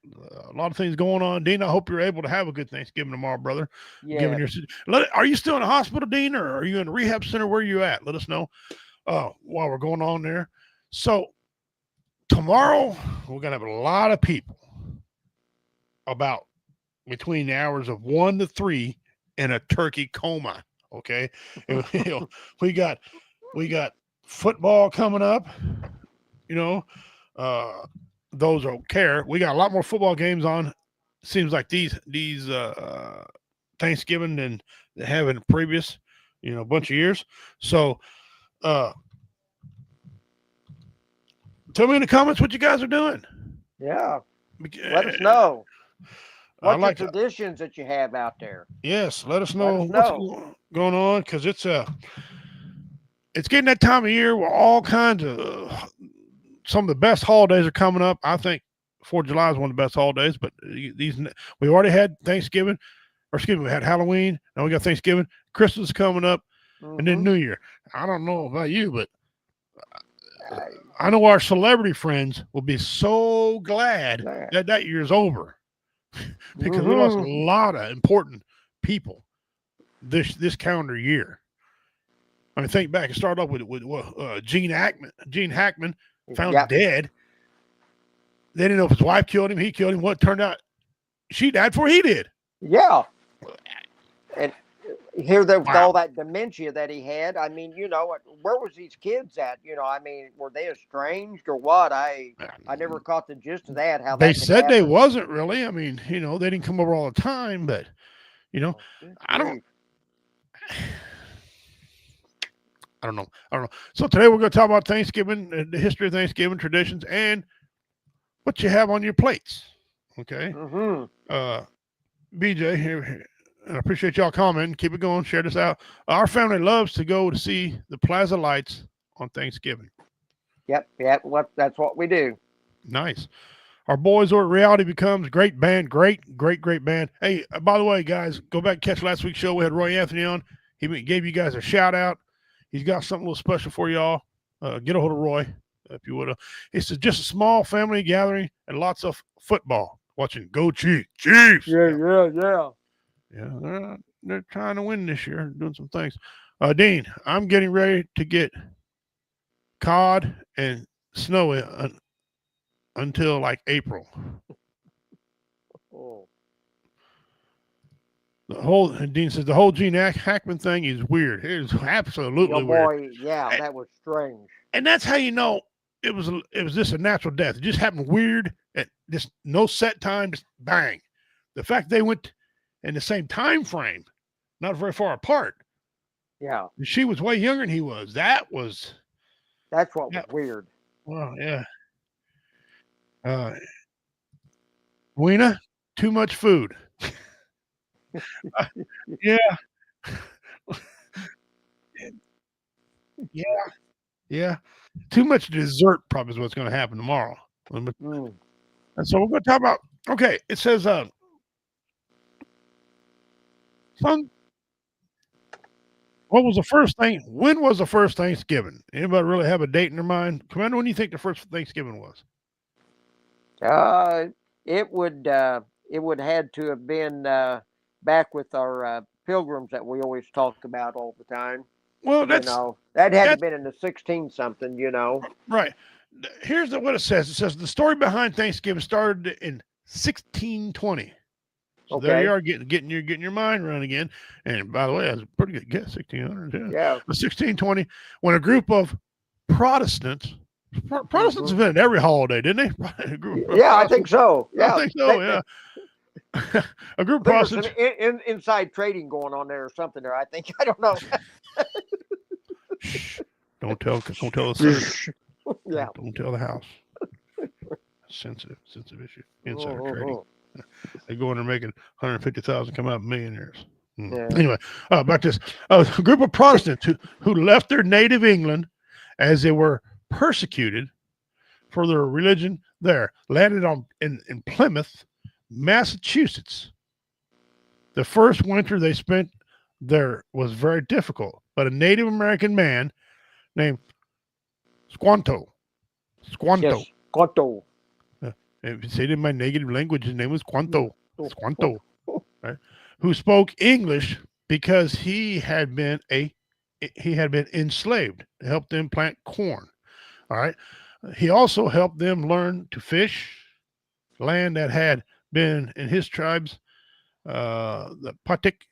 B: lot of things going on. Dean, I hope you're able to have a good Thanksgiving tomorrow, brother.
C: Yeah.
B: Are you still in a hospital, Dean, or are you in a rehab center? Where are you at? Let us know while we're going on there. So tomorrow, we're going to have a lot of people about between the hours of 1 to 3 in a turkey coma. Okay. we got football coming up, those don't care. We got a lot more football games on. Seems like these Thanksgiving than they have in the previous, bunch of years. So, tell me in the comments what you guys are doing.
C: Yeah, let us know. What's
B: like
C: the traditions that you have out there?
B: Yes, let us know what's going on because it's getting that time of year where all kinds of some of the best holidays are coming up. I think 4th of July is one of the best holidays, but we already had Thanksgiving, we had Halloween. Now we got Thanksgiving, Christmas coming up, and then New Year. I don't know about you, but I know our celebrity friends will be so glad that year's over because we lost a lot of important people this calendar year. I mean, think back. It started off with Gene Hackman. Found dead. They didn't know if his wife killed him. He killed him. What turned out, she died before he did.
C: Yeah. And Here, there with
B: Wow.
C: all that dementia that he had. I mean, where was these kids at? I mean, were they estranged or what? I never caught the gist of that. How
B: They
C: that could
B: said they
C: happen.
B: wasn't really. I mean, they didn't come over all the time, but
C: Good
B: I don't.
C: grief.
B: I don't know. So today we're going to talk about Thanksgiving, the history of Thanksgiving, traditions, and what you have on your plates. Okay.
C: Mm-hmm.
B: BJ here. I appreciate y'all commenting. Keep it going. Share this out. Our family loves to go to see the Plaza Lights on Thanksgiving.
C: Yep. That's what we do.
B: Nice. Our boys over at Reality Becomes great band. Great band. Hey, by the way, guys, go back and catch last week's show. We had Roy Anthony on. He gave you guys a shout out. He's got something a little special for y'all. Get a hold of Roy, if you would. It's just a small family gathering and lots of football. Watching Go Chiefs.
C: Yeah.
B: Yeah, they're trying to win this year, doing some things. Dean, I'm getting ready to get cod and snow until like April.
C: Oh.
B: Dean says the whole Gene Hackman thing is weird. It is absolutely weird.
C: Yeah, that was strange.
B: And that's how you know it was just a natural death. It just happened weird at just no set time, just bang. The fact they went in the same time frame, not very far apart.
C: Yeah.
B: She was way younger than he was. That's what
C: was weird.
B: Well, yeah. Weena, too much food. Yeah. Yeah. Too much dessert probably is what's going to happen tomorrow. And so we're going to talk about, okay, it says, what was the first thing? When was the first Thanksgiving? Anybody really have a date in their mind? Commander, when do you think the first Thanksgiving was?
C: It would had to have been back with our pilgrims that we always talk about all the time.
B: Well, that
C: had to have been in the 16 something.
B: Right. Here's what it says. It says the story behind Thanksgiving started in 1620. So there you are getting your mind running again. And by the way, that's a pretty good guess, 1600.
C: Yeah.
B: 1620, when a group of Protestants invented every holiday, didn't they?
C: Yeah, I think so. Yeah,
B: I think so. Yeah. A group of Protestants.
C: Inside trading going on there or something there. I think. I don't know.
B: Shh. Don't tell the city.
C: Yeah.
B: Don't tell the house. Sensitive issue. Insider trading. They go in there making 150,000, come out millionaires.
C: Yeah.
B: Anyway, back to this. A group of Protestants who left their native England as they were persecuted for their religion there landed in Plymouth, Massachusetts. The first winter they spent there was very difficult, but a Native American man named Squanto.
C: Yes, Squanto.
B: If you say it in my negative language, his name was Squanto, right? Who spoke English because he had been enslaved to help them plant corn. All right. He also helped them learn to fish, land that had been in his tribes, the Patik,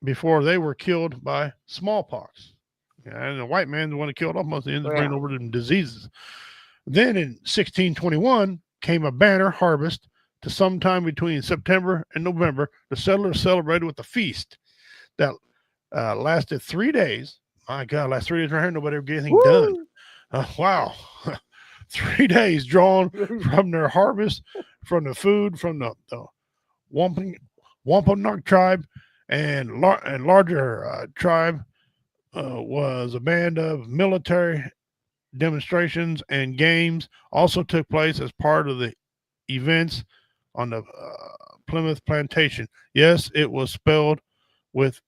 B: before they were killed by smallpox. And the white man, the one that killed off most of the Indians, bringing over them diseases. Then in 1621 came a banner harvest to sometime between September and November. The settlers celebrated with a feast that lasted 3 days. My God, last 3 days right here, nobody ever get anything done. Wow. 3 days drawn from their harvest, from the food, from the Wampanoag tribe, and larger tribe was a band of military demonstrations and games also took place as part of the events on the Plymouth plantation. Yes, it was spelled with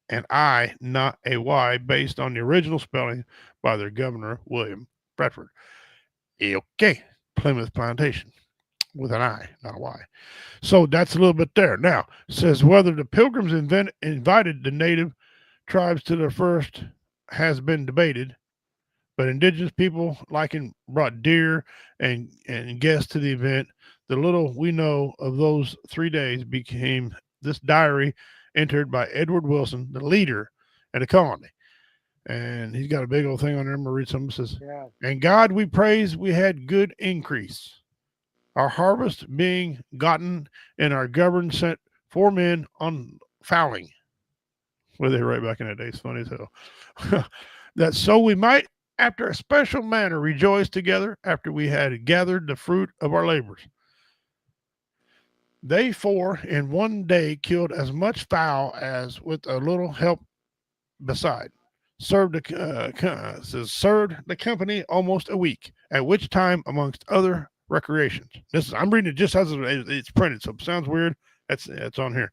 B: an I, not a Y, based on the original spelling by their governor, William Bradford. Okay, Plymouth plantation with an I, not a Y. So that's a little bit there. Now, it says whether the Pilgrims invited the native tribes to their first has been debated, but indigenous people brought deer and guests to the event. The little we know of those 3 days became this diary entered by Edward Wilson, the leader of the colony. And he's got a big old thing on there. I'm going to read something. It says,
C: Yeah.
B: and God we praise, we had good increase. Our harvest being gotten, and our governor sent 4 men on fowling. Were they right back in that day? It's funny as hell. That so we might, after a special manner, rejoice together after we had gathered the fruit of our labors. They 4 in one day killed as much fowl as with a little help beside. Served the company almost a week, at which time, amongst other recreations. I'm reading it just as it's printed, so it sounds weird. That's on here.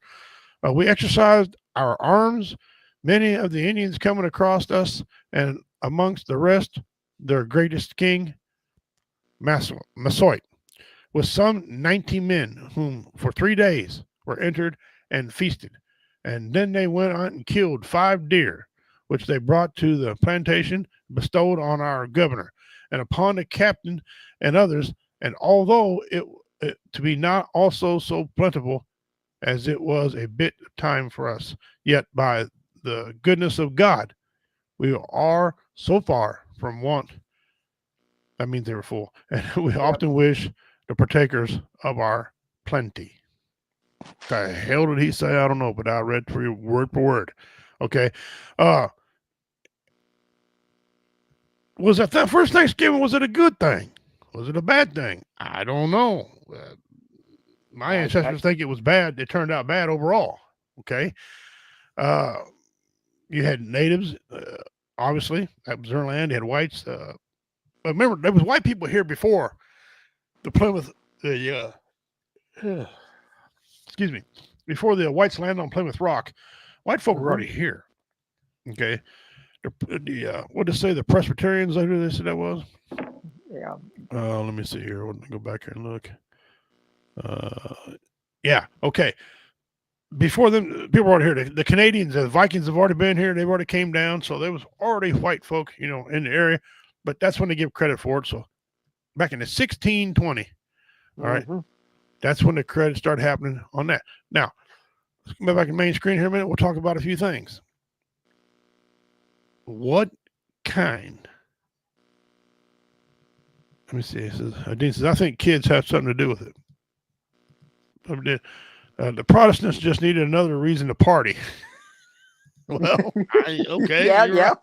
B: We exercised our arms, many of the Indians coming across us, and amongst the rest, their greatest king, Massasoit, with some 90 men, whom for 3 days were entered and feasted. And then they went out and killed 5 deer, which they brought to the plantation, bestowed on our governor, and upon the captain and others. And although it to be not also so plentiful as it was a bit of time for us, yet by the goodness of God, we are so far from want. That means they were full. And we often wish the partakers of our plenty. The hell did he say? I don't know, but I read for you word for word. Okay. Was that first Thanksgiving, was it a good thing? Was it a bad thing? I don't know. My ancestors think it was bad. It turned out bad overall. Okay. You had natives, obviously. That was their land. You had whites. But remember, there was white people here before the Plymouth, excuse me, before the whites landed on Plymouth Rock. White folk were already here. Okay. What did they say? The Presbyterians, who they said that was?
C: Yeah.
B: Let me see here. Let me go back here and look. Yeah. Okay. Before them, people were already here. The Canadians, the Vikings have already been here. They've already came down. So there was already white folk, in the area. But that's when they give credit for it. So back in the 1620, all right, that's when the credit started happening on that. Now, let's come back to the main screen here a minute. We'll talk about a few things. What kind? Let me see. It says, Dean says, I think kids have something to do with it. The Protestants just needed another reason to party. Well, okay.
C: Yeah.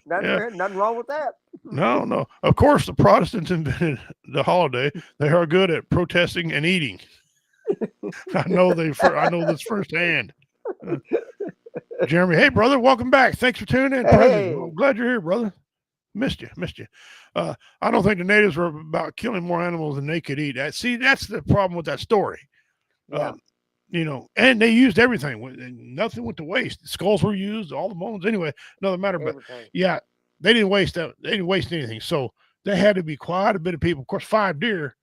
B: Right.
C: Nothing wrong with that.
B: No. Of course, the Protestants invented the holiday. They are good at protesting and eating. I know this firsthand. Jeremy, hey brother, welcome back. Thanks for tuning in.
C: Hey.
B: I'm glad you're here, brother. Missed you. I don't think the natives were about killing more animals than they could eat. That's the problem with that story.
C: Yeah.
B: And they used everything. Nothing went to waste. The skulls were used, all the bones. Anyway, another matter. But yeah, they didn't waste that. They didn't waste anything. So there had to be quite a bit of people. Of course, 5 deer,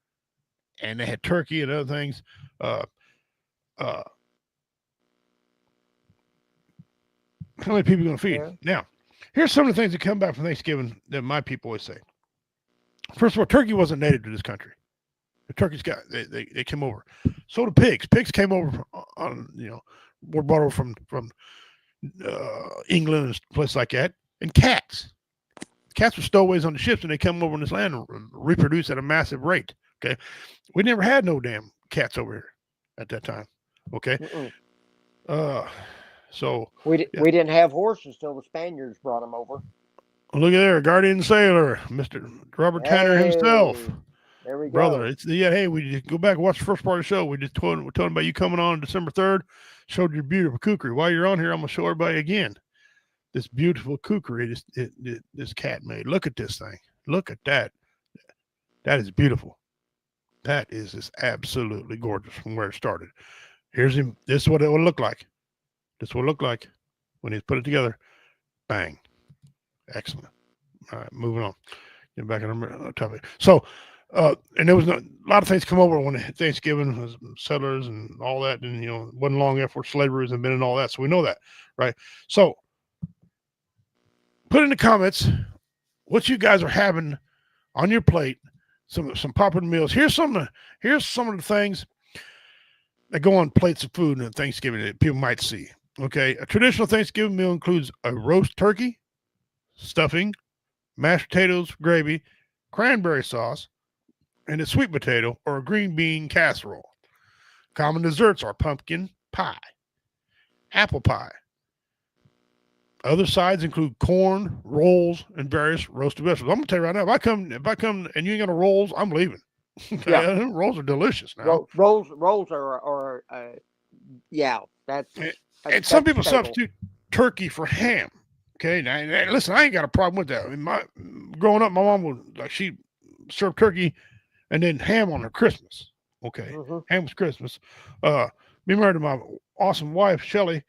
B: and they had turkey and other things. How many people are going to feed? Yeah. Now, here's some of the things that come back from Thanksgiving that my people always say. First of all, turkey wasn't native to this country. The turkeys they came over. So the pigs. Pigs came over were brought over from England and places like that. And cats. Cats were stowaways on the ships, and they come over on this land and reproduce at a massive rate. Okay. We never had no damn cats over here at that time. Okay. So
C: we didn't have horses till the Spaniards brought them over.
B: Look at there, guardian sailor, Mr. Robert Tanner himself.
C: There we go,
B: brother. Hey, we just go back and watch the first part of the show. We're talking about you coming on December 3rd. Showed your beautiful kukri. While you're on here, I'm gonna show everybody again this beautiful kukri this cat made. Look at this thing. Look at that. That is beautiful. That is just absolutely gorgeous from where it started. Here's him. This is what it would look like. This is what it looked like when he's put it together. Bang. Excellent. All right, moving on. Get back on the topic. So, and there was a lot of things come over when Thanksgiving was settlers and all that, and it wasn't long after slavery was invented and all that. So we know that, right? So, put in the comments what you guys are having on your plate. Some popular meals. Here's some of the things. that go on plates of food and Thanksgiving that people might see. Okay, a traditional Thanksgiving meal includes a roast turkey, stuffing, mashed potatoes, gravy, cranberry sauce, and a sweet potato or a green bean casserole. Common desserts are pumpkin pie, apple pie. Other sides include corn, rolls, and various roasted vegetables. I'm gonna tell you right now, if I come and you ain't got no rolls, I'm leaving. Okay,
C: Yeah.
B: rolls are delicious now.
C: Rolls are yeah.
B: And some people
C: staple.
B: substitute turkey for ham. Okay, now listen, I ain't got a problem with that. I mean, growing up, my mom would she served turkey and then ham on her Christmas. Okay, ham was Christmas. Me married to my awesome wife Shelly.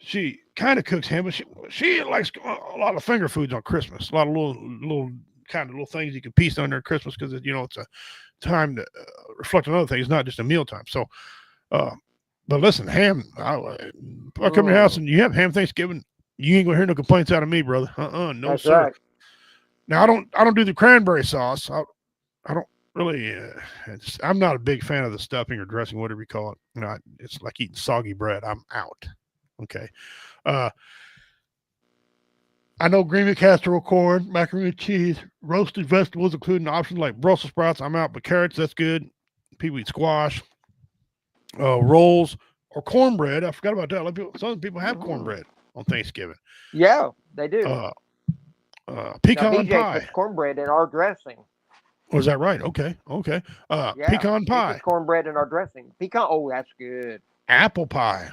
B: She kind of cooks ham, but she likes a lot of finger foods on Christmas. A lot of little kind of little things you can piece on there at Christmas because it's a time to reflect on other things, not just a meal time. So, but listen, ham. If I come to your house and you have ham Thanksgiving, you ain't gonna hear no complaints out of me, brother. No,
C: That's
B: sir.
C: right.
B: Now I don't do the cranberry sauce. I don't really. I'm not a big fan of the stuffing or dressing, whatever you call it. It's like eating soggy bread. I'm out. Okay. I know green bean casserole, corn, macaroni and cheese, roasted vegetables, including options like Brussels sprouts. I'm out, but carrots, that's good. People eat squash, rolls, or cornbread. I forgot about that. Some people have cornbread on Thanksgiving.
C: Yeah, they do.
B: Pecan
C: BJ
B: pie.
C: puts cornbread in our dressing.
B: Was that right? Okay. Pecan pie.
C: Puts cornbread in our dressing. Pecan. Oh, that's good.
B: Apple pie.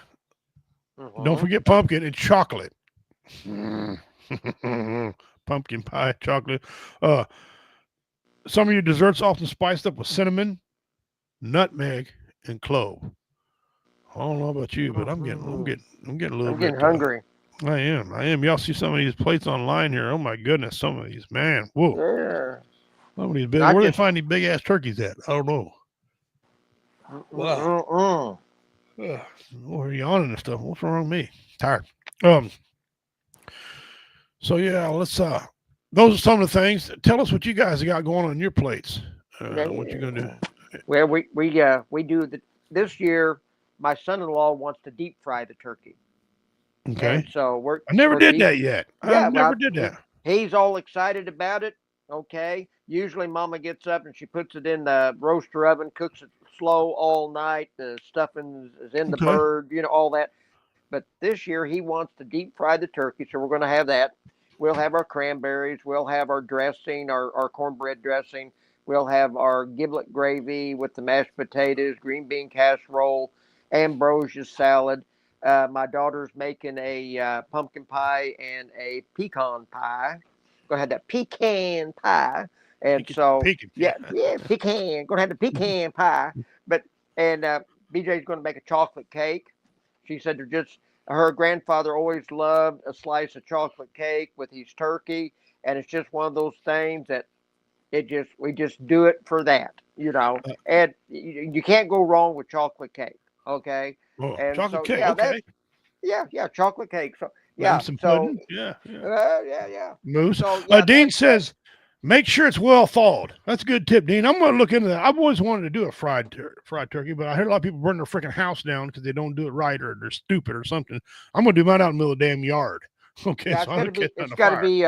B: Don't forget pumpkin and chocolate. Pumpkin pie, chocolate. Some of your desserts often spiced up with cinnamon, nutmeg, and clove. I don't know about you, but I'm getting a little bit.
C: I'm getting hungry.
B: I am. Y'all see some of these plates online here? Oh my goodness, some of these, man. Whoa.
C: Yeah.
B: Some of these big. Where do they find these big ass turkeys at? I don't know. Wow. We're yawning and stuff. What's wrong with me? Tired. So yeah, let's those are some of the things. Tell us what you guys got going on your plates. What you gonna do?
C: Well, we do this year. My son-in-law wants to deep fry the turkey.
B: Okay.
C: And so
B: I never did that yet. I never did that.
C: He's all excited about it. Okay. Usually Mama gets up and she puts it in the roaster oven, cooks it slow all night. The stuffing is in the bird, all that. But this year he wants to deep fry the turkey. So we're going to have that. We'll have our cranberries. We'll have our dressing, our cornbread dressing. We'll have our giblet gravy with the mashed potatoes, green bean casserole, ambrosia salad. My daughter's making a pumpkin pie and a pecan pie. Gonna have that pecan pie, and pecan. Gonna have the pecan pie. And BJ's gonna make a chocolate cake. She said her grandfather always loved a slice of chocolate cake with his turkey, and it's just one of those things that we just do it for that, and you can't go wrong with chocolate cake. Okay. And
B: chocolate cake. Okay.
C: Yeah, chocolate cake. So
B: some pudding. Yeah. Mousse.
C: So,
B: Dean says, make sure it's well thawed. That's a good tip, Dean. I'm going to look into that. I've always wanted to do a fried turkey, but I heard a lot of people burn their freaking house down because they don't do it right or they're stupid or something. I'm going to do mine out in the middle of the damn yard. Okay.
C: Yeah, it's got to be.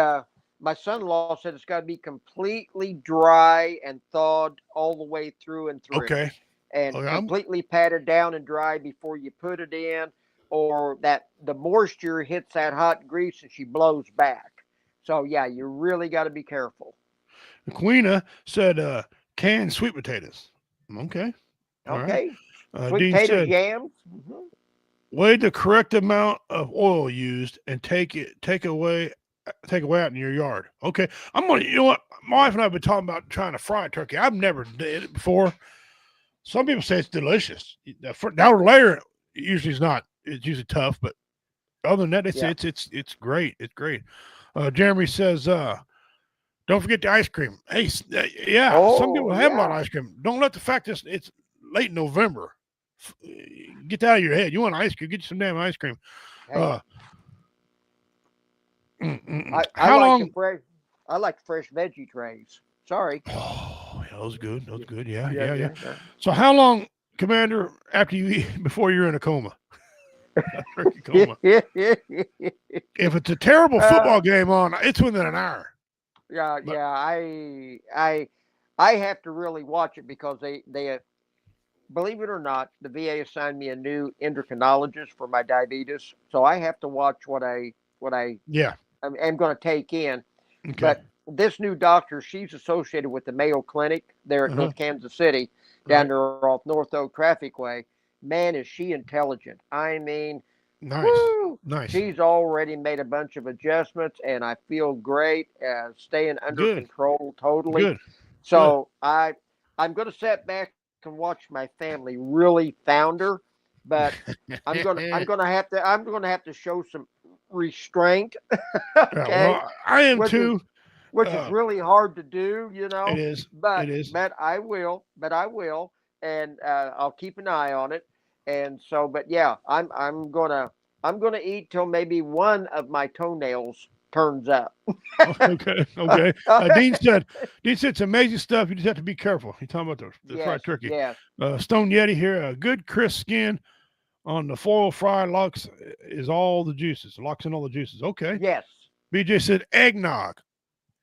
C: My son-in-law said it's got to be completely dry and thawed all the way through and through.
B: Okay.
C: And completely patted down and dry before you put it in, or that the moisture hits that hot grease and she blows back. So yeah, you really got to be careful.
B: Queena said canned sweet potatoes. Okay.
C: Okay.
B: Right.
C: Sweet
B: Dean
C: potatoes,
B: said,
C: yams.
B: weigh the correct amount of oil used and take away out in your yard. Okay. You know what? My wife and I have been talking about trying to fry a turkey. I've never did it before. Some people say it's delicious. The outer layer usually is not. It's usually tough, but other than that, they say it's great. It's great. Jeremy says, don't forget the ice cream. Hey, some people have a lot of ice cream. Don't let the fact that it's late November get that out of your head. You want ice cream? Get you some damn ice cream.
C: Hey. I like fresh veggie trays. Sorry.
B: Oh, yeah, that was good. Yeah. So how long Commander, after you eat, before you're in a coma. A turkey coma. If it's a terrible football game on, it's within an hour.
C: Yeah,
B: But-
C: yeah. I have to really watch it because they believe it or not, the VA assigned me a new endocrinologist for my diabetes, so I have to watch what I
B: Yeah.
C: am going to take in.
B: Okay.
C: But this new doctor, she's associated with the Mayo Clinic there at North Kansas City, down there off North Oak Traffic Way. Man, is she intelligent. I mean,
B: Nice.
C: woo,
B: Nice.
C: she's already made a bunch of adjustments, and I feel great, staying under control totally.
B: Good.
C: So I'm going to sit back and watch my family really founder, but I'm gonna have to show some restraint. Okay,
B: well, I am too.
C: Which is really hard to do, you know.
B: It is.
C: But
B: it is.
C: But I will. And I'll keep an eye on it. And so, but yeah, I'm gonna eat till maybe one of my toenails turns up.
B: Okay. Dean said it's amazing stuff. You just have to be careful. You're talking about the fried turkey.
C: Yes.
B: Stone Yeti here. A good crisp skin on the foil fry locks is all the juices. Locks in all the juices. Okay.
C: Yes.
B: BJ said eggnog.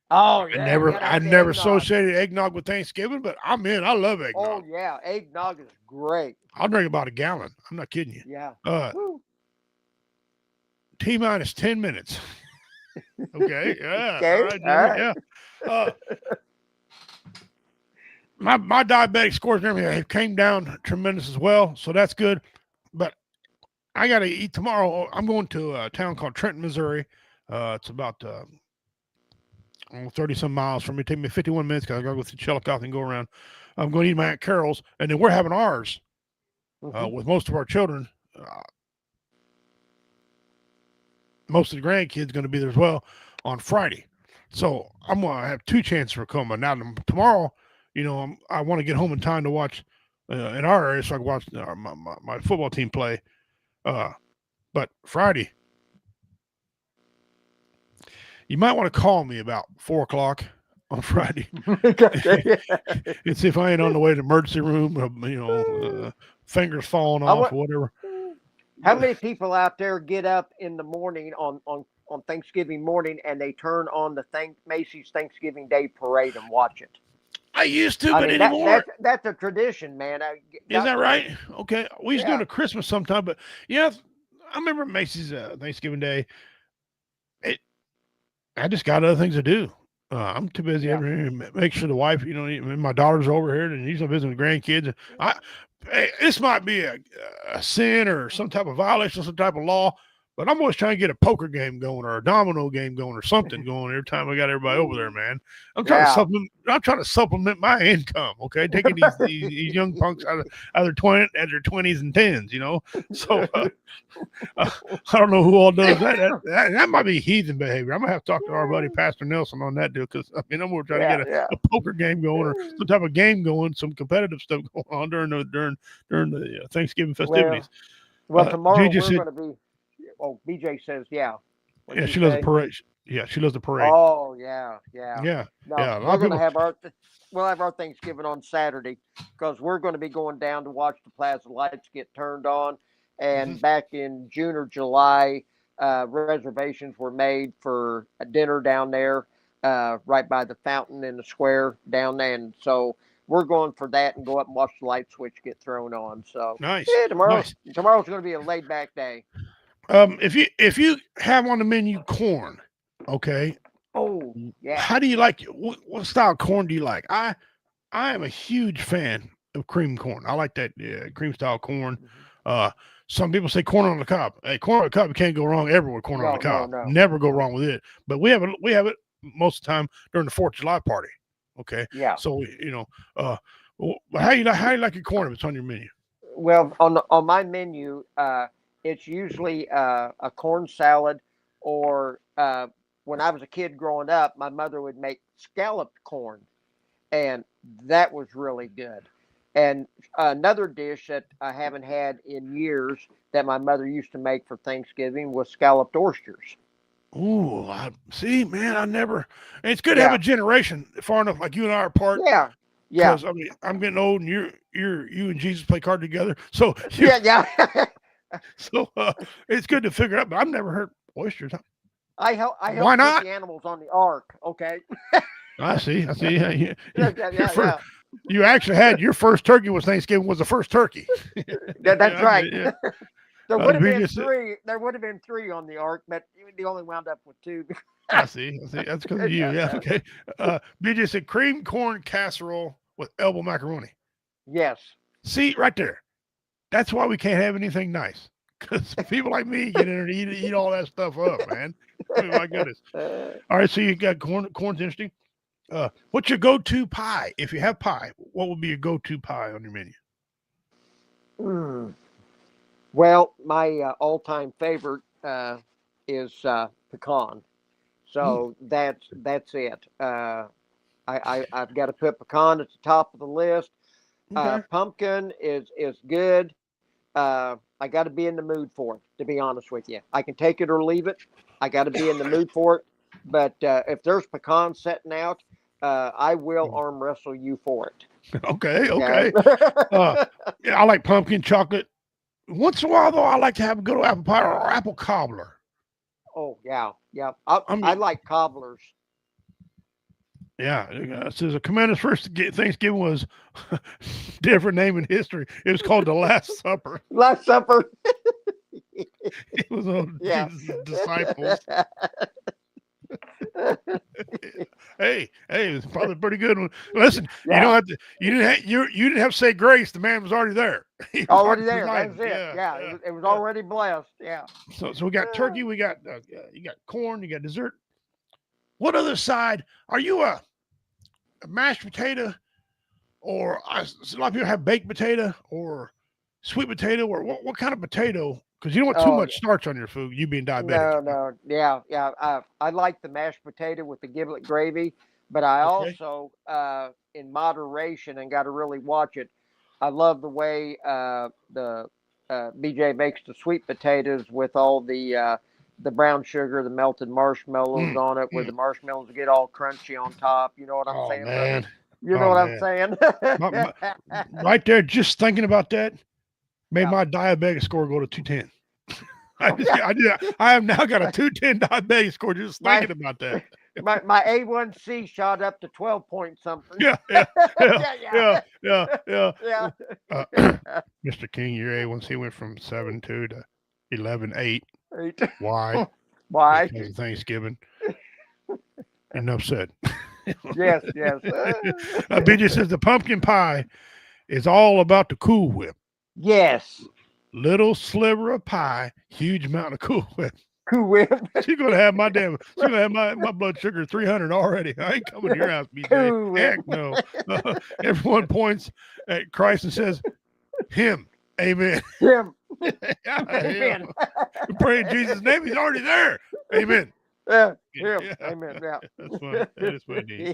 C: Oh yeah.
B: I never associated eggnog with Thanksgiving, but I'm in. I love eggnog.
C: Oh yeah, eggnog is great.
B: I'll drink about a gallon. I'm not kidding you.
C: Yeah.
B: T-minus 10 minutes. Okay. Yeah.
C: Okay.
B: All right. Yeah. My diabetic scores and everything came down tremendous as well, so that's good. But I got to eat tomorrow. I'm going to a town called Trenton, Missouri. It's about 30 some miles from me. Take me 51 minutes because I got to go through Chillicothe and go around. I'm going to eat my Aunt Carol's, and then we're having ours with most of our children. Most of the grandkids going to be there as well on Friday. So I'm going to have two chances for coma. Now, tomorrow, I want to get home in time to watch in our area so I can watch my football team play. But Friday, you might want to call me about 4 o'clock on Friday and see if I ain't on the way to the emergency room, fingers falling off or whatever.
C: How many people out there get up in the morning on Thanksgiving morning and they turn on the Macy's Thanksgiving Day Parade and watch it?
B: I used to, but anymore.
C: That's a tradition, man.
B: Is that right? Okay. We used to do it at Christmas sometime, but yeah, I remember Macy's Thanksgiving Day. I just got other things to do. I'm too busy over here. Make sure the wife, my daughter's over here, and he's visiting the grandkids. This might be a sin or some type of violation of some type of law, but I'm always trying to get a poker game going or a domino game going or something going every time I got everybody over there, man. I'm trying to supplement my income. Okay, taking these young punks out of their 20s and 10s, So I don't know who all does that. That might be heathen behavior. I'm gonna have to talk to our buddy Pastor Nelson on that deal because I'm gonna try to get a poker game going or some type of game going, some competitive stuff going on during the Thanksgiving festivities.
C: Well, tomorrow we're going to be. Oh, BJ says, yeah.
B: She loves the parade. Yeah, she loves the parade.
C: Oh, yeah.
B: No,
C: we're going to have we'll have our Thanksgiving on Saturday because we're going to be going down to watch the Plaza Lights get turned on. And back in June or July, reservations were made for a dinner down there, right by the fountain in the square down there. And so we're going for that and go up and watch the light switch get thrown on. So
B: nice.
C: Yeah, tomorrow's going to be a laid back day.
B: If you have on the menu corn, okay.
C: Oh, yeah.
B: How do you like it? What style of corn do you like? I am a huge fan of cream corn. I like that cream style corn. Some people say corn on the cob. Hey, corn on the cob, you can't go wrong ever with corn on the cob.
C: No.
B: Never go wrong with it. But we have it most of the time during the 4th of July party. Okay.
C: Yeah.
B: So how you like your corn if it's on your menu?
C: Well, on my menu, it's usually a corn salad, or when I was a kid growing up, my mother would make scalloped corn, and that was really good. And another dish that I haven't had in years that my mother used to make for Thanksgiving was scalloped oysters.
B: Ooh, see, man, I never. And it's good to have a generation far enough like you and I are apart.
C: Yeah.
B: Because I mean, I'm getting old, and you and Jesus play cards together. So
C: Yeah.
B: So it's good to figure out. But I've never heard oysters.
C: I help
B: Why
C: put
B: not?
C: the animals on the ark. Okay.
B: I see.
C: Yeah.
B: You actually had your first turkey was Thanksgiving was the first turkey.
C: That's right.
B: Yeah.
C: There would have been three. There would have been three on the ark, but they only wound up with two.
B: I see. That's because of you. Yeah. Okay. BJ said cream corn casserole with elbow macaroni.
C: Yes.
B: See right there. That's why we can't have anything nice. Because people like me get in there and eat all that stuff up, man. Oh, my goodness. All right. So you got corn. Corn's interesting. What's your go-to pie? If you have pie, what would be your go-to pie on your menu?
C: Well, my all-time favorite is pecan. So that's it. I've got to put pecan at the top of the list.
B: Okay.
C: Pumpkin is good. I got to be in the mood for it, to be honest with you. I can take it or leave it. I got to be in the mood for it. But if there's pecan setting out, I will arm wrestle you for it.
B: Okay. Yeah, I like pumpkin chocolate. Once in a while, though, I like to have a good apple pie or apple cobbler.
C: Oh, yeah. I like cobblers.
B: Yeah. Says a commander's first Thanksgiving was different name in history. It was called the Last Supper.
C: Last Supper.
B: It was on Jesus' disciples. Hey, it's probably a pretty good one. Listen, you didn't have to say grace. The man was already there.
C: Already there. That's it. Yeah. It was already blessed. Yeah.
B: So we got turkey. We got you got corn. You got dessert. What other side are you a mashed potato, or a lot of people have baked potato or sweet potato, or what kind of potato? Because you don't want too much starch on your food. You being diabetic.
C: No. Yeah. I like the mashed potato with the giblet gravy, but I also, in moderation, and got to really watch it. I love the way the BJ makes the sweet potatoes with all the brown sugar, the melted marshmallows on it, where the marshmallows get all crunchy on top. You know what I'm saying?
B: Man.
C: You know what I'm saying?
B: Right there, just thinking about that made my diabetic score go to 210. I have now got a 210 diabetic score just thinking about that.
C: My A1C shot up to 12 point something.
B: Yeah. Mr. King, your A1C went from 7.2 to 11.8. Why?
C: Why?
B: Thanksgiving. Enough said.
C: Yes.
B: BJ says the pumpkin pie is all about the Cool Whip.
C: Yes.
B: Little sliver of pie, huge amount of Cool Whip.
C: Cool Whip.
B: She's gonna have my blood sugar 300 already. I ain't coming to your house, BJ.
C: Cool
B: Heck no. Everyone points at Christ and says, "Him." Amen.
C: Him.
B: Amen. We pray in Jesus' name. He's already there. Amen.
C: Yeah. Amen. Yeah.
B: That's funny. That is funny.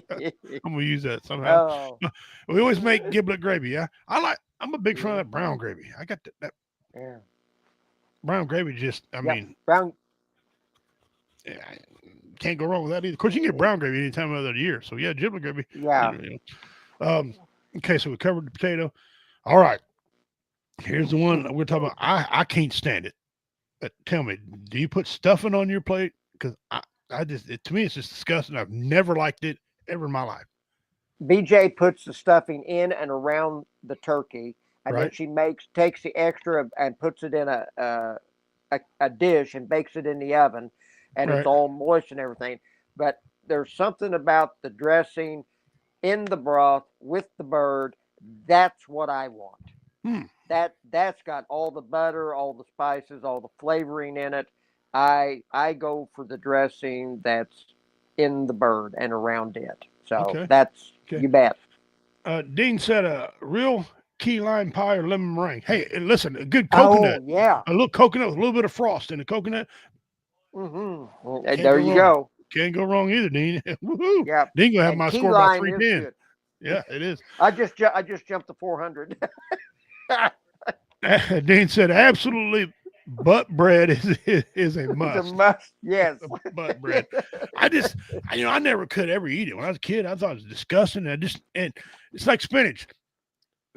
B: I'm gonna use that somehow. We always make giblet gravy. Yeah, I'm a big fan of that brown gravy. I got that.
C: Yeah.
B: Brown gravy. Just, I mean,
C: brown.
B: Yeah, can't go wrong with that either. Of course, you can get brown gravy any time of the year. So yeah, giblet gravy.
C: Yeah.
B: Okay, so we covered the potato. All right. Here's the one we're talking about. I can't stand it. But tell me, do you put stuffing on your plate? Because to me, it's just disgusting. I've never liked it ever in my life.
C: BJ puts the stuffing in and around the turkey, and then she takes the extra and puts it in a dish and bakes it in the oven, and it's all moist and everything. But there's something about the dressing in the broth with the bird. That's what I want. That's got all the butter, all the spices, all the flavoring in it. I go for the dressing that's in the bird and around it. So that's you bet.
B: Dean said a real key lime pie or lemon meringue. Hey, listen, a good coconut.
C: Oh, yeah.
B: A little coconut with a little bit of frost in the coconut.
C: Mm-hmm. There you go.
B: Can't go wrong either, Dean. Woohoo.
C: Yeah.
B: Dean gonna have my score about 310. Yeah, it is.
C: I just jumped to 400.
B: Dean said absolutely. Butt bread is a must.
C: It's a must, yes.
B: Butt bread. I never could ever eat it. When I was a kid, I thought it was disgusting. And it's like spinach.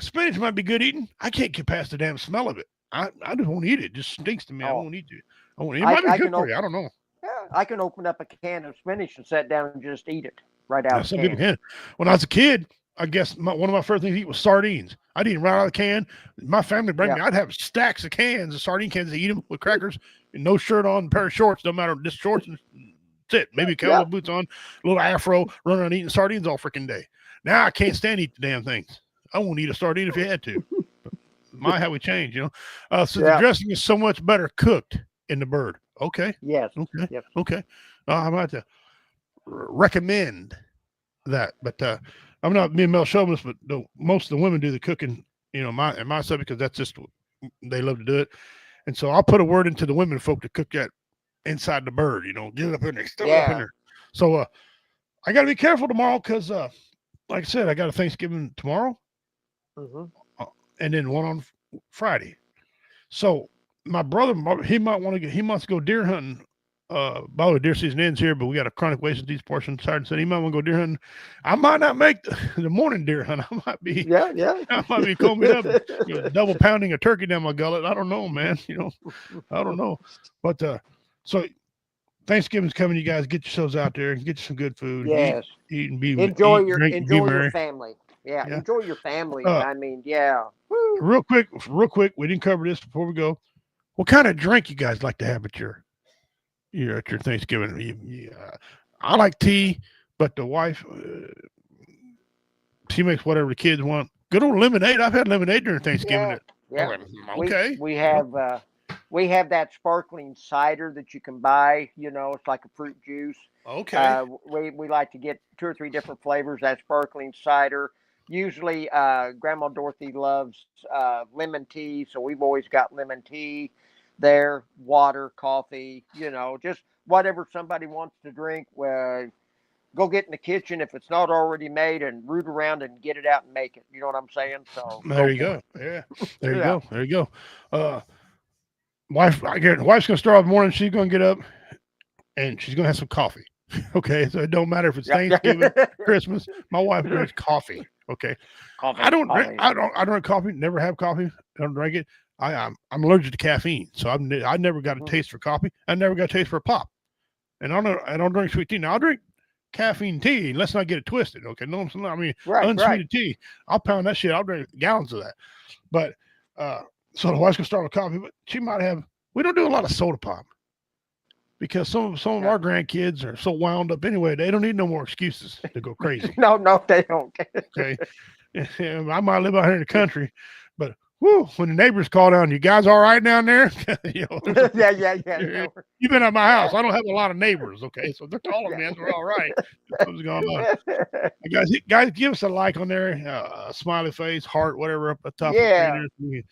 B: spinach might be good eating. I can't get past the damn smell of it. I just won't eat it. It just stinks to me. I
C: Oh,
B: won't eat it. It might be good for you. I don't know.
C: Yeah, I can open up a can of spinach and sit down and just eat it right out
B: Now,
C: of the
B: some
C: can.
B: people can. When I was a kid, I guess one of my first things to eat was sardines. I'd eat them right out of the can. My family bring me. I'd have stacks of cans of sardine cans to eat them with crackers and no shirt on, a pair of shorts. No matter, just shorts and that's it. Maybe cowboy boots on, a little afro, running around eating sardines all freaking day. Now I can't stand eat the damn things. I won't eat a sardine if you had to. My, how we change, you know. So the dressing is so much better cooked in the bird. Okay.
C: Yes.
B: Okay.
C: Yes.
B: Okay. I'm about to recommend that, but I'm not being male chauvinist, but most of the women do the cooking, you know, my side, because that's just, they love to do it. And so I'll put a word into the women folk to cook that inside the bird, you know, get it up in there, still up in there. So I got to be careful tomorrow because, like I said, I got a Thanksgiving tomorrow, and then one on Friday. So my brother, he wants to go deer hunting. By the way, deer season ends here, but we got a chronic waste of these portions. Saturday, so he might want to go deer hunting. I might not make the morning deer hunt. I might be, I might be combing up, you know, double pounding a turkey down my gullet. I don't know, man. You know, I don't know. But so Thanksgiving's coming. You guys get yourselves out there and get you some good food.
C: Yes.
B: Eat and be
C: enjoy
B: eat,
C: your
B: drink,
C: enjoy
B: be
C: your family. Yeah, enjoy your family. I mean, Woo.
B: Real quick, we didn't cover this before we go. What kind of drink you guys like to have at your Thanksgiving? I like tea, but the wife, she makes whatever the kids want. Good old lemonade. I've had lemonade during Thanksgiving.
C: Yeah.
B: Okay.
C: We have that sparkling cider that you can buy. You know, it's like a fruit juice.
B: Okay.
C: We like to get 2 or 3 different flavors. That sparkling cider. Usually, Grandma Dorothy loves lemon tea, so we've always got lemon tea there. Water, coffee, you know, just whatever somebody wants to drink. Go get in the kitchen if it's not already made and root around and get it out and make it. You know what I'm saying? So
B: there you go. Yeah, there you go. There you go. Wife's gonna start off the morning. She's gonna get up and she's gonna have some coffee. Okay, so it don't matter if it's Thanksgiving, Christmas. My wife drinks coffee. Okay, coffee. I don't drink coffee. Never have coffee. I don't drink it. I'm allergic to caffeine, so I never got a taste for coffee. I never got a taste for pop, and I don't drink sweet tea. Now I'll drink caffeine tea. Let's not get it twisted. Okay, no, I mean unsweetened tea. I'll pound that shit. I'll drink gallons of that. But so the wife's gonna start with coffee, but she might have. We don't do a lot of soda pop because some of our grandkids are so wound up anyway. They don't need no more excuses to go crazy.
C: No, they don't.
B: Okay, I might live out here in the country, but when the neighbors call down, you guys all right down there? You know,
C: yeah.
B: You've been at my house. I don't have a lot of neighbors. Okay, so they're calling me. We're all right. What's going on? Guys, give us a like on there, a smiley face, heart, whatever up the top.
C: Yeah.
B: Of the screen.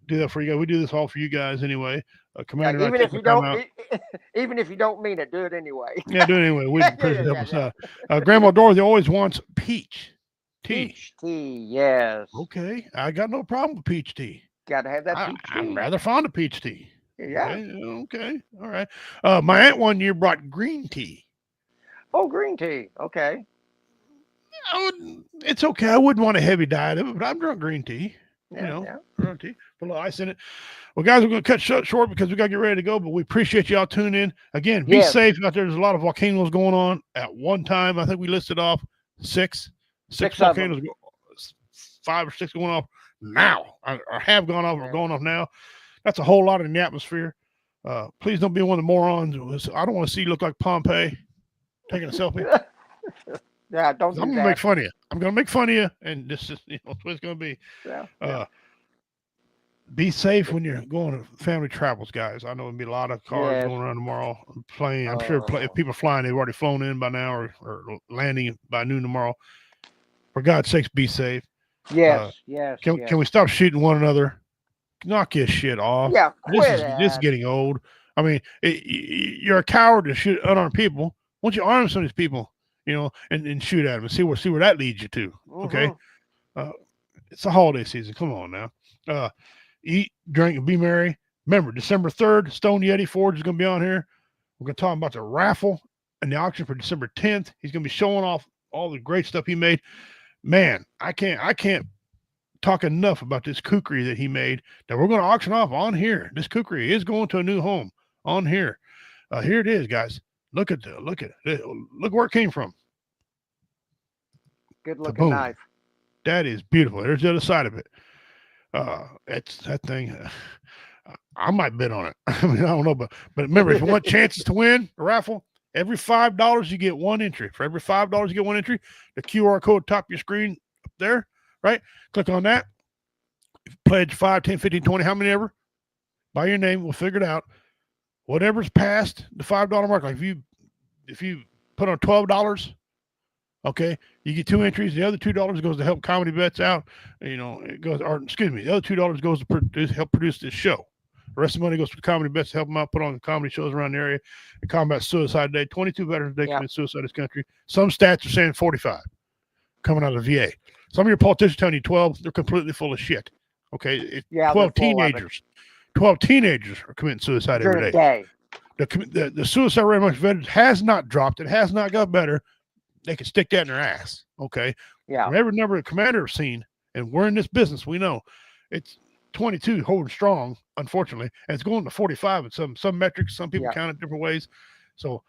B: Do that for you guys. We do this all for you guys anyway.
C: Commander, even if you don't mean it, do it anyway.
B: Yeah, do it anyway. We appreciate help us. Grandma Dorothy always wants peach tea.
C: Peach tea, yes.
B: Okay, I got no problem with peach tea.
C: Got to have that peach tea.
B: I'm rather fond of peach tea.
C: Yeah.
B: Okay. All right. My aunt one year brought green tea.
C: Oh, green tea. Okay.
B: It's okay. I wouldn't want a heavy diet of it, but I've drunk green tea. Green tea. Put a little ice in it. Well, guys, we're going to cut short because we got to get ready to go, but we appreciate y'all tuning in. Again, be safe out there. There's a lot of volcanoes going on at one time. I think we listed off six volcanoes, 5 or 6 going off now, or have gone off or going off now. That's a whole lot in the atmosphere. Please don't be one of the morons. I don't want to see you look like Pompeii taking a selfie.
C: Yeah, don't do that.
B: I'm going to make fun of you. I'm going to make fun of you, and this is what it's going to be. Be safe when you're going to family travels, guys. I know there'll be a lot of cars going around tomorrow. Plane. I'm sure if people are flying, they've already flown in by now or landing by noon tomorrow. For God's sakes, be safe.
C: Yes.
B: Can we stop shooting one another? Knock your shit off.
C: Yeah,
B: this is getting old. I mean, you're a coward to shoot unarmed people. Why don't you arm some of these people, you know, and shoot at them and see where that leads you to? Okay. It's a holiday season. Come on now. Eat, drink, and be merry. Remember, December 3rd, Stone Yeti Forge is going to be on here. We're going to talk about the raffle and the auction for December 10th. He's going to be showing off all the great stuff he made. man, I can't talk enough about this kukri that he made that we're going to auction off on here. This kukri is going to a new home on here. Here it is, guys. Look at it. Look where it came from.
C: Good looking knife.
B: That is beautiful. There's the other side of it. It's that thing. I might bid on it. I mean, I don't know, but remember, if you want chances to win a raffle, every $5 you get one entry. For every $5 you get one entry, the QR code top of your screen up there, right? Click on that. If you pledge 5, 10, 15, 20, how many ever, by your name, we'll figure it out. Whatever's past the $5 mark, like if you put on $12, okay, you get 2 entries. The other $2 goes to help Comedy Bets out. It goes, or excuse me, the other $2 goes to help produce this show. The rest of the money goes to Comedy Bets to help them out, put on comedy shows around the area, and combat suicide day. 22 veterans a day commit suicide in this country. Some stats are saying 45 coming out of the VA. Some of your politicians telling you 12. They're completely full of shit. Okay, 12 teenagers. 12 teenagers are committing suicide every day. The suicide rate amongst veterans has not dropped. It has not got better. They can stick that in their ass. Okay.
C: Yeah.
B: From every number the commander has seen, and we're in this business, we know it's 22 holding strong, unfortunately, and it's going to 45 in some metrics. Some people count it different ways. So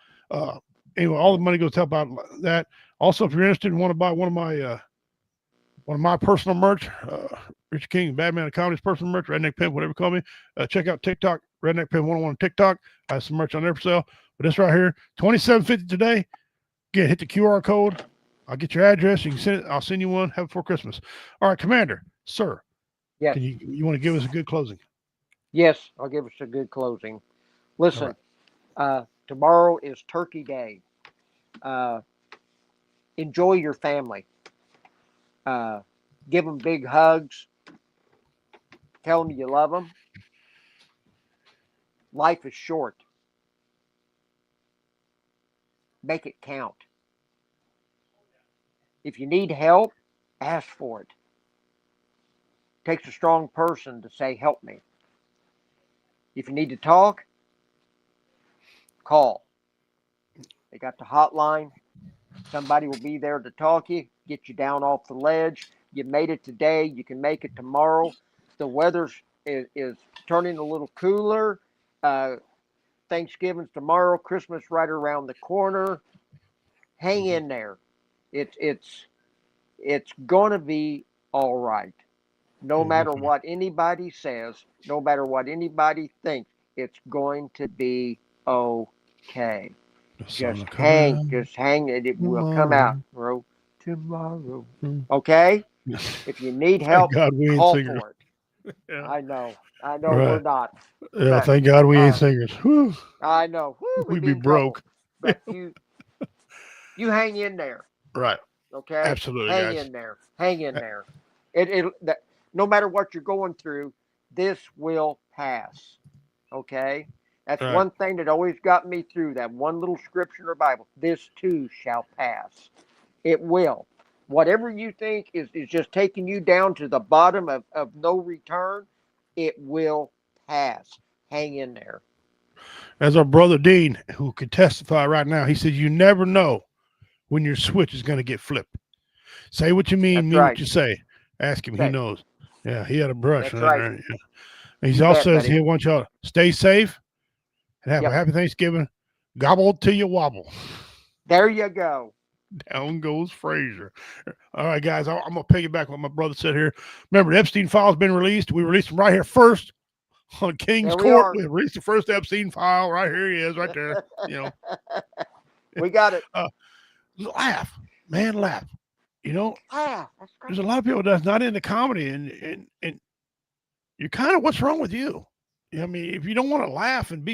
B: anyway, all the money goes to help out that. Also, if you're interested and want to buy one of my personal merch, Richard King, Badman of Comedy's personal merch, Redneck Pimp, whatever you call me, check out TikTok, Redneck Pimp 101 on TikTok. I have some merch on there for sale. But this right here, $27.50 today. Again, hit the QR code. I'll get your address. You can send it. I'll send you one. Have it before Christmas. All right, Commander, sir.
C: Yes.
B: Can you want to give us a good closing?
C: Yes, I'll give us a good closing. Listen, tomorrow is Turkey Day. Enjoy your family. Give them big hugs. Tell them you love them. Life is short. Make it count. If you need help, ask for it. Takes a strong person to say, help me. If you need to talk, call. They got the hotline. Somebody will be there to talk you, get you down off the ledge. You made it today. You can make it tomorrow. The weather is turning a little cooler. Thanksgiving's tomorrow. Christmas right around the corner. Hang in there. It's going to be all right. No matter what anybody says, no matter what anybody thinks, it's going to be okay. Just hang, it will come out, bro. Tomorrow. Okay? If you need help, call for it. Yeah. I know right. We're not.
B: Yeah, but, thank God we ain't singers. Whew.
C: I know.
B: We'd be broke.
C: But you hang in there.
B: Right.
C: Okay?
B: Absolutely,
C: Hang
B: guys.
C: in there. Hang in there. No matter what you're going through, this will pass. Okay? That's right. One thing that always got me through that one little scripture in the Bible. This too shall pass. It will. Whatever you think is just taking you down to the bottom of no return, it will pass. Hang in there.
B: As our brother Dean, who could testify right now, he said, you never know when your switch is going to get flipped. Say what you mean, what you say. Ask him. He knows. Yeah, he had a brush.
C: That's right.
B: Yeah. He also says he wants y'all to stay safe and have a happy Thanksgiving. Gobble till you wobble.
C: There you go.
B: Down goes Frazier. All right, guys, I'm going to piggyback what my brother said here. Remember, the Epstein file has been released. We released them right here first on King's Court. We released the first Epstein file. Right here he is, right there.
C: We got it.
B: Laugh, man, laugh.
C: That's
B: there's a lot of people that's not into comedy, and you're kind of, what's wrong with you? I mean, if you don't want to laugh and be,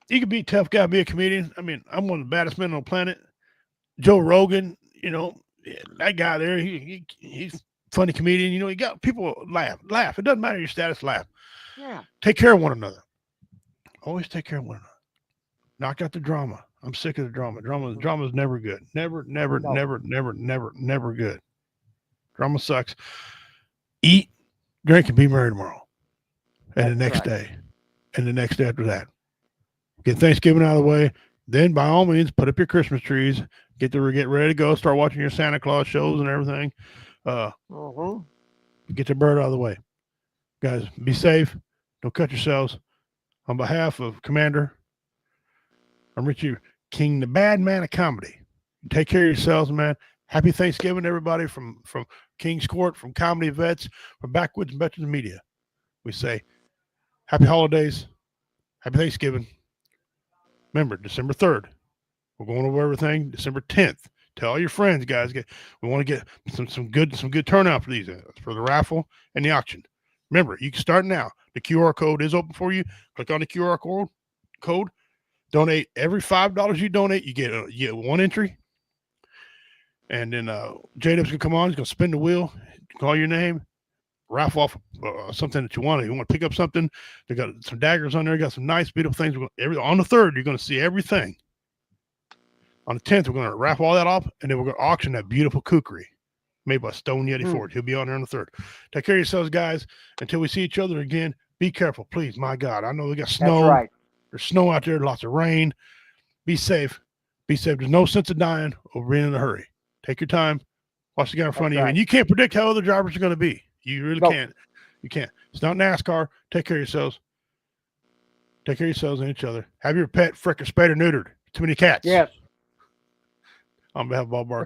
B: you could be a tough guy, be a comedian. I mean, I'm one of the baddest men on the planet. Joe Rogan, that guy there, he's a funny comedian. He got people laugh. It doesn't matter your status, laugh.
C: Yeah.
B: Take care of one another. Always take care of one another. Knock out the drama. I'm sick of the drama. Drama is never good. Never good. Drama sucks. Eat, drink, and be merry tomorrow. And the next day. And the next day after that. Get Thanksgiving out of the way. then by all means, put up your Christmas trees. Get ready to go. Start watching your Santa Claus shows and everything. Get your bird out of the way. Guys, be safe. Don't cut yourselves. On behalf of Commander, I'm Richie King, the bad man of comedy. Take care of yourselves, man. Happy Thanksgiving, everybody, from King's Court, from Comedy Vets, from Backwoods and Veterans Media. We say happy holidays, happy Thanksgiving. Remember, December 3rd, we're going over everything. December 10th, tell all your friends, guys. We want to get some good turnout for these, for the raffle and the auction. Remember, you can start now. The QR code is open for you. Click on the QR code. Donate every $5 you donate. You get one entry. And then J-Dub's going to come on. He's going to spin the wheel, call your name, raffle off something that you want. If you want to pick up something, they got some daggers on there. Got some nice, beautiful things. On the 3rd, you're going to see everything. On the 10th, we're going to raffle all that off, and then we're going to auction that beautiful kukri made by Stone Yeti Ford. He'll be on there on the 3rd. Take care of yourselves, guys. Until we see each other again, be careful, please. My God, I know we got snow.
C: That's right.
B: There's snow out there, lots of rain. Be safe. Be safe. There's no sense of dying or being in a hurry. Take your time. Watch the guy in front of you. And you can't predict how other drivers are going to be. You really can't. You can't. It's not NASCAR. Take care of yourselves. Take care of yourselves and each other. Have your pet frickin' spayed or neutered. Too many cats.
C: Yes.
B: On behalf of all Bar